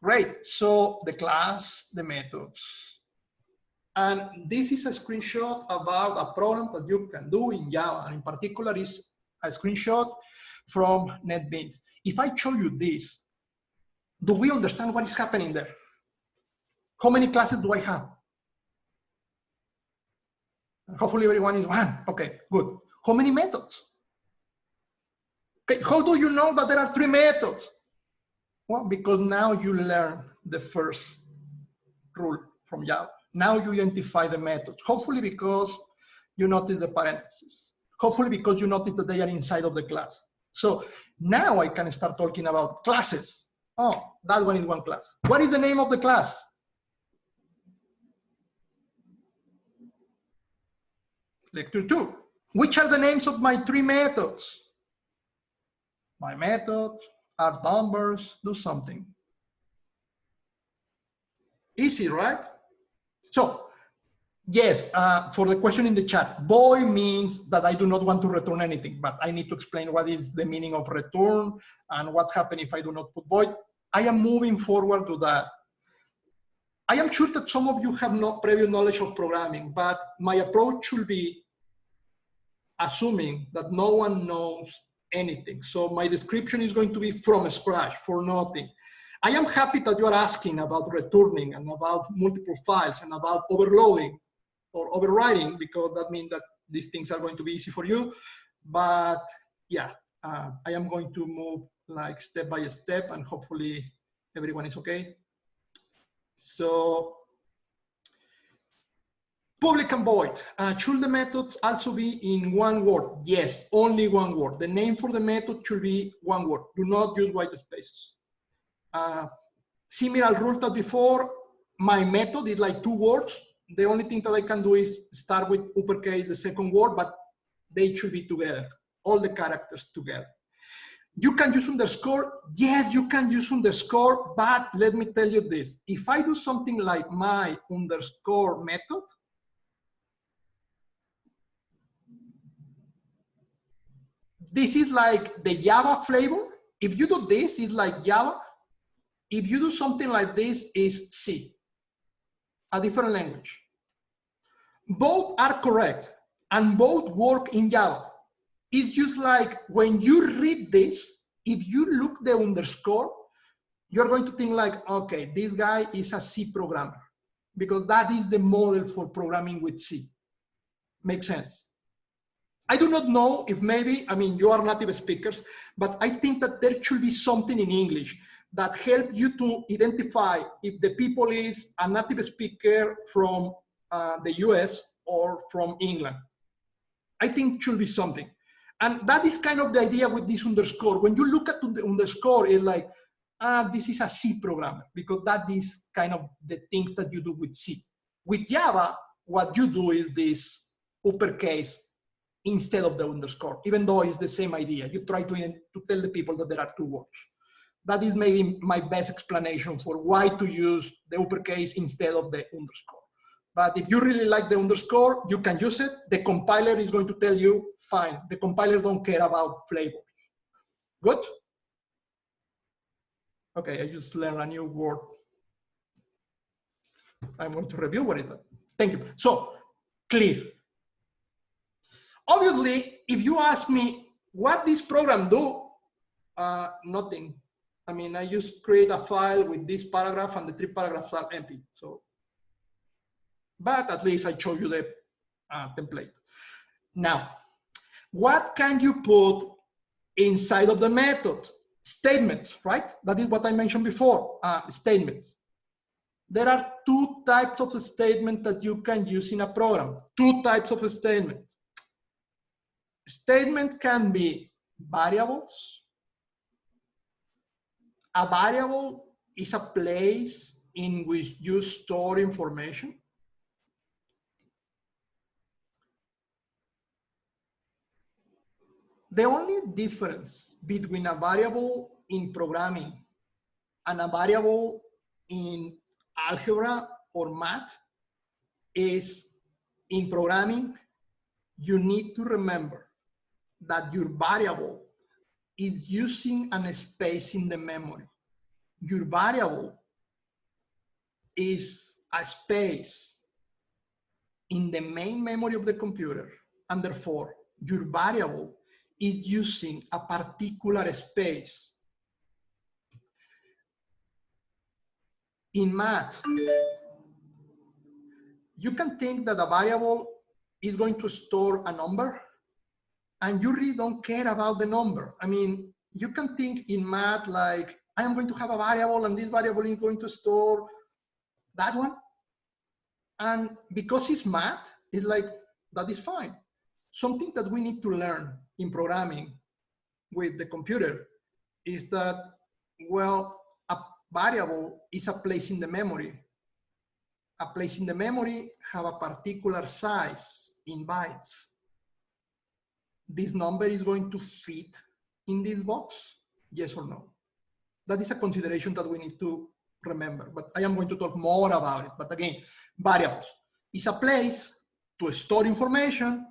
Speaker 1: Great. So the class, the methods. And this is a screenshot about a problem that you can do in Java. And in particular is a screenshot from Netbeans. If I show you this, do we understand what is happening there? How many classes do I have? Hopefully everyone is one. Okay, good. How many methods? Okay, how do you know that there are 3 methods? Well, because now you learn the first rule from Java. Now you identify the methods. Hopefully because you notice the parentheses. Hopefully because you notice that they are inside of the class. So now I can start talking about classes. Oh, that one is one class. What is the name of the class? Lecture 2. Which are the names of my 3 methods? My methods are numbers, do something. Easy, right? So, yes, for the question in the chat, boy means that I do not want to return anything, but I need to explain what is the meaning of return and what happens if I do not put void. I am moving forward to that. I am sure that some of you have no previous knowledge of programming, but my approach should be assuming that no one knows anything. So my description is going to be from scratch, for nothing. I am happy that you are asking about returning and about multiple files and about overloading or overriding, because that means that these things are going to be easy for you. But yeah, I am going to move like step by step, and hopefully everyone is okay. So public and void. Should the methods also be in one word? Yes, only one word. The name for the method should be one word. Do not use white spaces. Similar rule that before, my method is like 2 words. The only thing that I can do is start with uppercase, the second word, but they should be together, all the characters together. You can use underscore. Yes, you can use underscore, but let me tell you this. If I do something like my underscore method, this is like the Java flavor. If you do this, it's like Java. If you do something like this, is C, a different language. Both are correct and both work in Java. It's just like when you read this, if you look the underscore, you're going to think like, okay, this guy is a C programmer, because that is the model for programming with C. Makes sense. I do not know if maybe, I mean, you are native speakers, but I think that there should be something in English that help you to identify if the people is a native speaker from the US or from England. I think should be something. And that is kind of the idea with this underscore. When you look at the underscore, it's like, this is a C programmer, because that is kind of the things that you do with C. With Java, what you do is this uppercase instead of the underscore, even though it's the same idea. You try to tell the people that there are 2 words. That is maybe my best explanation for why to use the uppercase instead of the underscore. But if you really like the underscore, you can use it. The compiler is going to tell you, fine. The compiler don't care about flavor. Good? Okay, I just learned a new word. I'm going to review what it is. Thank you. So, clear. Obviously, if you ask me what this program do, nothing. I mean, I just create a file with this paragraph and the 3 paragraphs are empty. So, but at least I show you the template. Now, what can you put inside of the method? Statements, right? That is what I mentioned before, statements. There are 2 types of statement that you can use in a program. 2 types of statement. Statement can be variables. A variable is a place in which you store information. The only difference between a variable in programming and a variable in algebra or math is in programming, you need to remember that your variable is using a space in the memory. Your variable is a space in the main memory of the computer, and therefore your variable is using a particular space. In math, you can think that a variable is going to store a number, and you really don't care about the number. I mean, you can think in math like, I am going to have a variable, and this variable is going to store that one. And because it's math, it's like, that is fine. Something that we need to learn in programming with the computer is that, well, a variable is a place in the memory. A place in the memory have a particular size in bytes. This number is going to fit in this box, yes or no? That is a consideration that we need to remember, but I am going to talk more about it. But again, variables is a place to store information,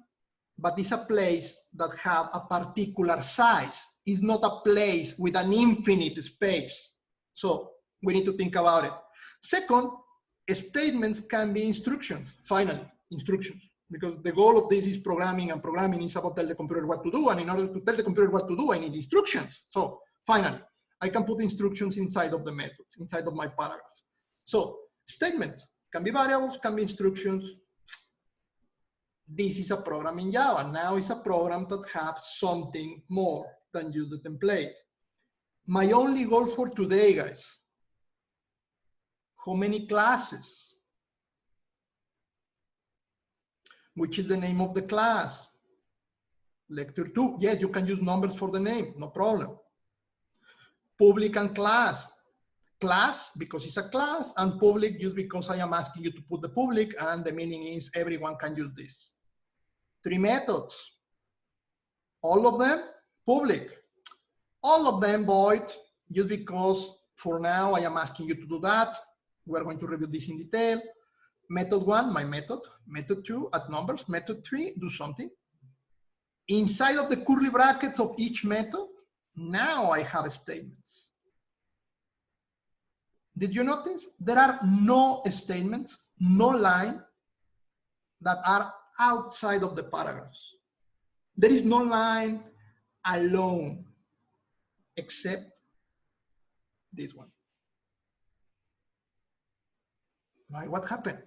Speaker 1: but it's a place that have a particular size. It's not a place with an infinite space. So we need to think about it. Second, statements can be instructions, finally, instructions. Because the goal of this is programming, and programming is about tell the computer what to do. And in order to tell the computer what to do, I need instructions. So finally, I can put instructions inside of the methods, inside of my paragraphs. So statements can be variables, can be instructions. This is a program in Java. Now it's a program that has something more than just the template. My only goal for today, guys, how many classes? Which is the name of the class? Lecture 2. Yes, you can use numbers for the name, no problem. Public and class. Class, because it's a class, and public just because I am asking you to put the public, and the meaning is everyone can use this. 3 methods. All of them public. All of them void, just because for now I am asking you to do that. We're going to review this in detail. Method 1, my method. Method 2, add numbers. Method 3, do something. Inside of the curly brackets of each method, now I have statements. Did you notice? There are no statements, no line that are outside of the paragraphs. There is no line alone, except this one. Right? What happened?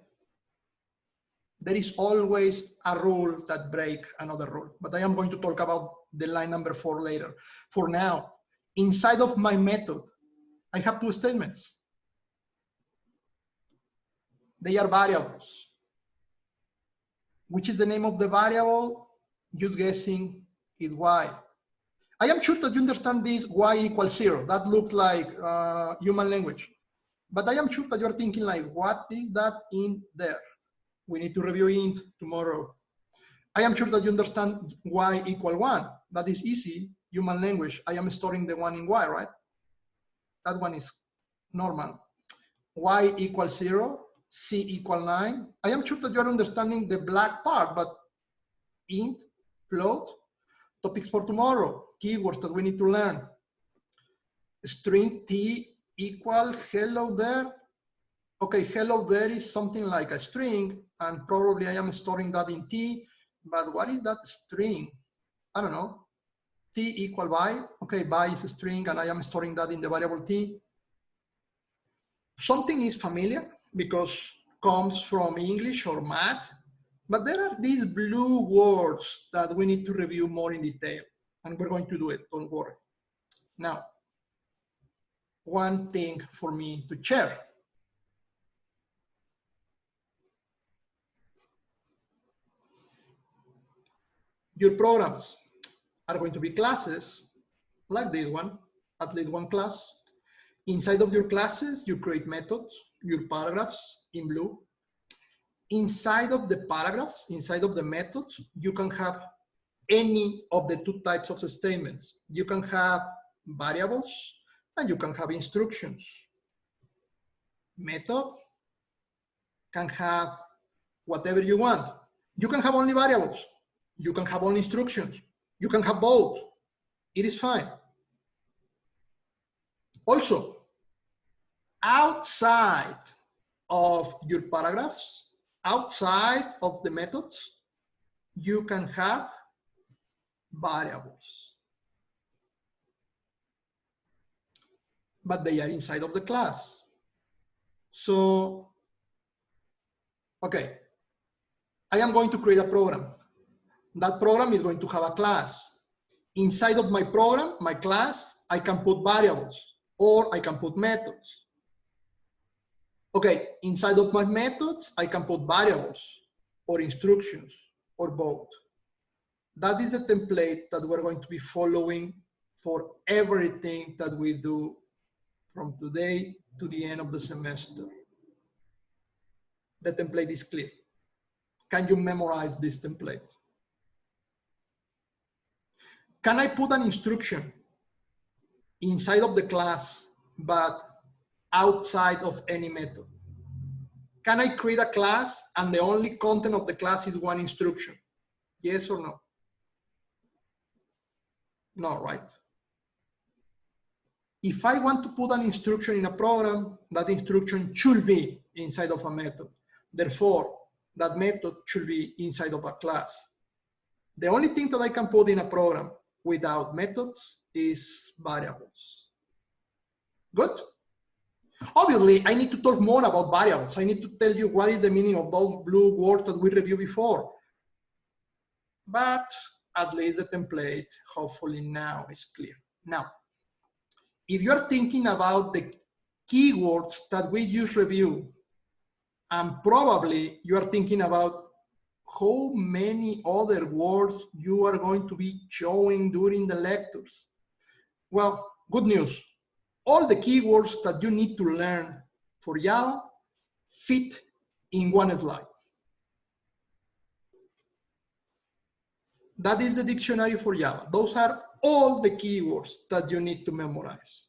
Speaker 1: There is always a rule that breaks another rule, but I am going to talk about the line number 4 later. For now, inside of my method, I have 2 statements. They are variables. Which is the name of the variable? Just guessing is y. I am sure that you understand this y equals 0. That looks like human language. But I am sure that you're thinking like, what is that in there? We need to review int tomorrow. I am sure that you understand y equal 1. That is easy, human language. I am storing the 1 in y, right? That one is normal. Y equals 0, c equal 9. I am sure that you are understanding the black part, but int, float, topics for tomorrow, keywords that we need to learn. String t equal hello there. Okay, hello there is something like a string, and probably I am storing that in t, but what is that string? I don't know. T equal by. Okay, by is a string, and I am storing that in the variable t. Something is familiar because comes from English or math, but there are these blue words that we need to review more in detail, and we're going to do it, don't worry. Now, one thing for me to share. Your programs are going to be classes like this one, at least one class. Inside of your classes, you create methods, your paragraphs in blue. Inside of the paragraphs, inside of the methods, you can have any of the 2 types of statements. You can have variables and you can have instructions. Method can have whatever you want. You can have only variables. You can have only instructions. You can have both. It is fine. Also, outside of your paragraphs, outside of the methods, you can have variables. But they are inside of the class. So, okay, I am going to create a program. That program is going to have a class. Inside of my program, my class, I can put variables or I can put methods. Okay, inside of my methods, I can put variables or instructions or both. That is the template that we're going to be following for everything that we do from today to the end of the semester. The template is clear. Can you memorize this template? Can I put an instruction inside of the class, but outside of any method? Can I create a class and the only content of the class is one instruction? Yes or no? No, right? If I want to put an instruction in a program, that instruction should be inside of a method. Therefore, that method should be inside of a class. The only thing that I can put in a program without methods is variables. Good? Obviously, I need to talk more about variables. I need to tell you what is the meaning of those blue words that we reviewed before. But at least the template, hopefully now is clear. Now, if you're thinking about the keywords that we just reviewed, and probably you are thinking about how many other words you are going to be showing during the lectures. Well, good news. All the keywords that you need to learn for Java fit in one slide. That is the dictionary for Java. Those are all the keywords that you need to memorize.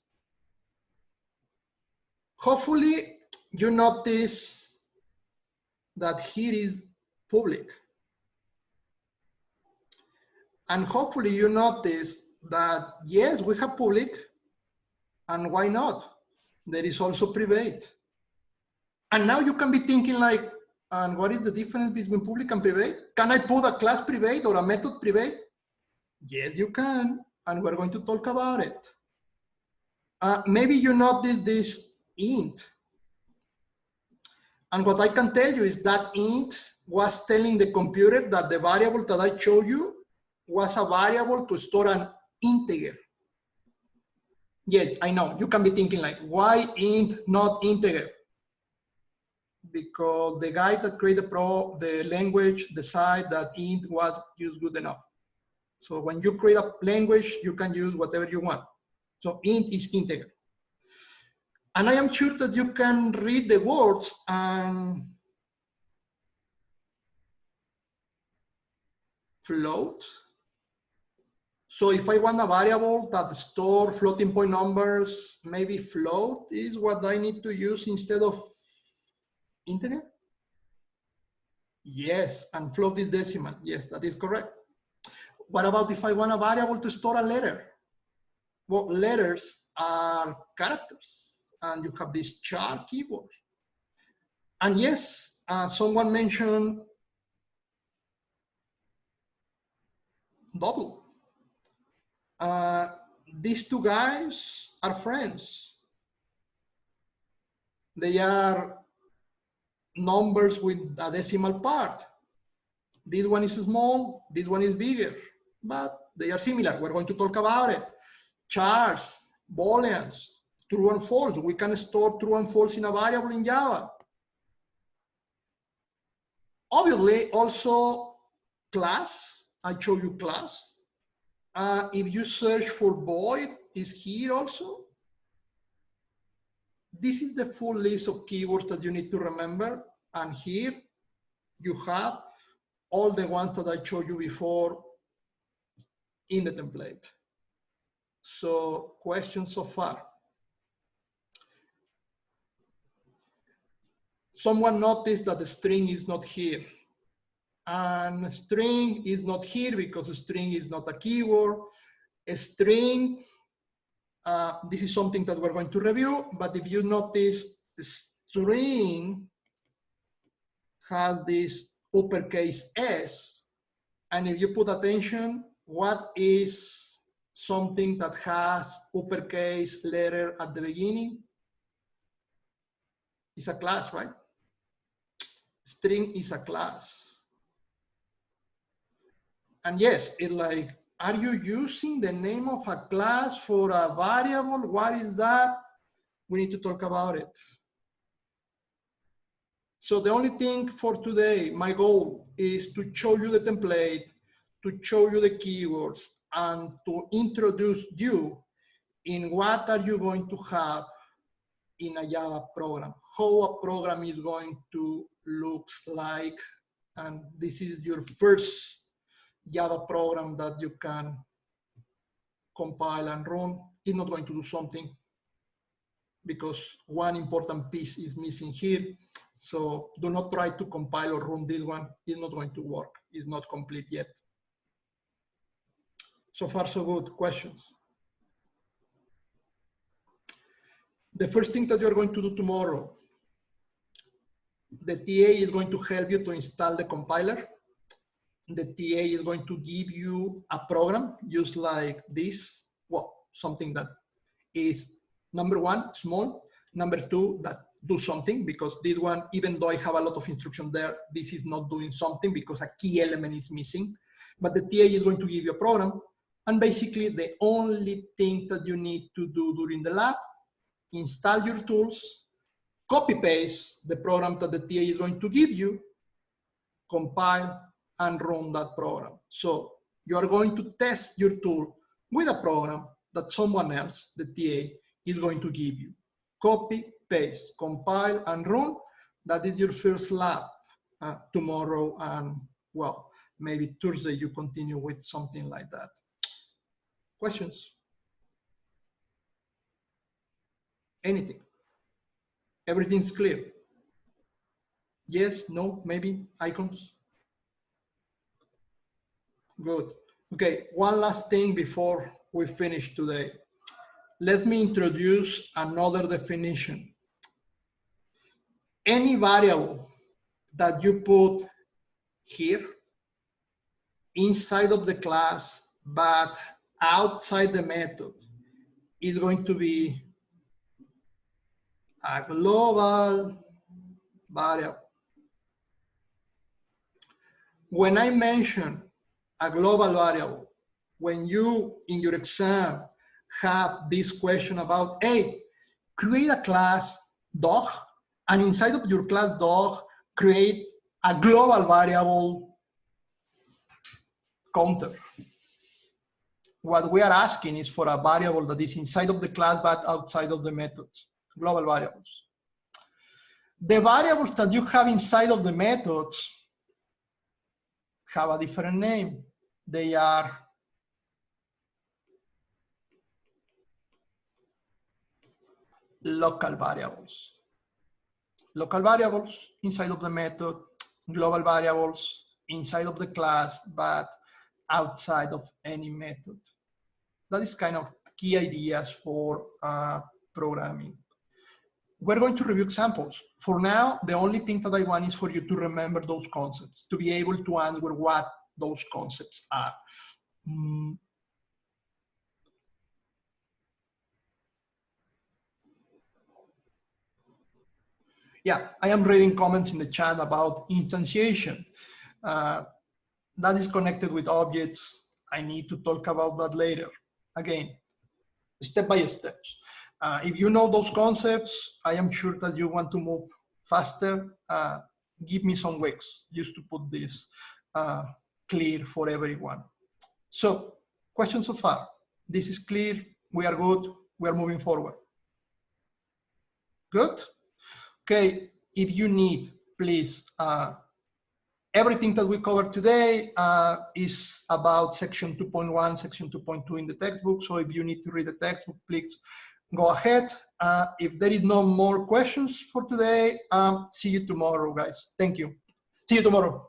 Speaker 1: Hopefully, you notice that here is public. And hopefully you notice that, yes, we have public, and why not? There is also private. And now you can be thinking like, and what is the difference between public and private? Can I put a class private or a method private? Yes, you can, and we're going to talk about it. Maybe you notice this int. And what I can tell you is that int was telling the computer that the variable that I showed you was a variable to store an integer. Yes, I know, you can be thinking like, why int, not integer? Because the guy that created the language decided that int was just good enough. So when you create a language, you can use whatever you want. So int is integer. And I am sure that you can read the words and float. So if I want a variable that stores floating point numbers, maybe float is what I need to use instead of integer? Yes, and float is decimal. Yes, that is correct. What about if I want a variable to store a letter? Well, letters are characters. And you have this char keyword. And yes, someone mentioned double. These two guys are friends. They are numbers with a decimal part. This one is small, this one is bigger, but they are similar. We're going to talk about it. Chars, booleans, true and false. We can store true and false in a variable in Java. Obviously, also class. I show you class. If you search for void, is here also. This is the full list of keywords that you need to remember. And here you have all the ones that I showed you before in the template. So, questions so far? Someone noticed that the string is not here. And string is not here because string is not a keyword. A string, this is something that we're going to review, but if you notice, the string has this uppercase S. And if you put attention, what is something that has uppercase letter at the beginning? It's a class, right? String is a class. And yes, it's like, are you using the name of a class for a variable? What is that? We need to talk about it. So the only thing for today, my goal is to show you the template, to show you the keywords, and to introduce you in what are you going to have in a Java program, how a program is going to look like. And this is your first Java program that you can compile and run. It's not going to do something because one important piece is missing here. So do not try to compile or run this one. It's not going to work. It's not complete yet. So far, so good. Questions? The first thing that you're going to do tomorrow, the TA is going to help you to install the compiler. The TA is going to give you a program just like this. Well, something that is, number one, small. Number two, that do something, because this one, even though I have a lot of instruction there, this is not doing something because a key element is missing. But the TA is going to give you a program. And basically the only thing that you need to do during the lab, install your tools, copy paste the program that the TA is going to give you, compile and run that program. So you are going to test your tool with a program that someone else, the TA, is going to give you. Copy, paste, compile and run. That is your first lab tomorrow, and well, maybe Thursday you continue with something like that. Questions? Anything? Everything's clear? Yes, no, maybe, icons? Good. Okay, one last thing before we finish today. Let me introduce another definition. Any variable that you put here inside of the class, but outside the method, is going to be a global variable. When I mention a global variable, when you in your exam have this question about, hey, create a class dog, and inside of your class dog, create a global variable counter. What we are asking is for a variable that is inside of the class but outside of the methods, global variables. The variables that you have inside of the methods have a different name. They are local variables. Local variables inside of the method, global variables inside of the class, but outside of any method. That is kind of key ideas for programming. We're going to review examples. For now, the only thing that I want is for you to remember those concepts, to be able to answer what those concepts are. Yeah, I am reading comments in the chat about instantiation. That is connected with objects. I need to talk about that later. Again, step by step. If you know those concepts, I am sure that you want to move faster. Give me some weeks just to put this clear for everyone. So, questions so far? This is clear. We are good. We are moving forward. Good? Okay, if you need, please, everything that we covered today is about section 2.1, section 2.2 in the textbook. So if you need to read the textbook, please go ahead. If there is no more questions for today, see you tomorrow, guys. Thank you. See you tomorrow.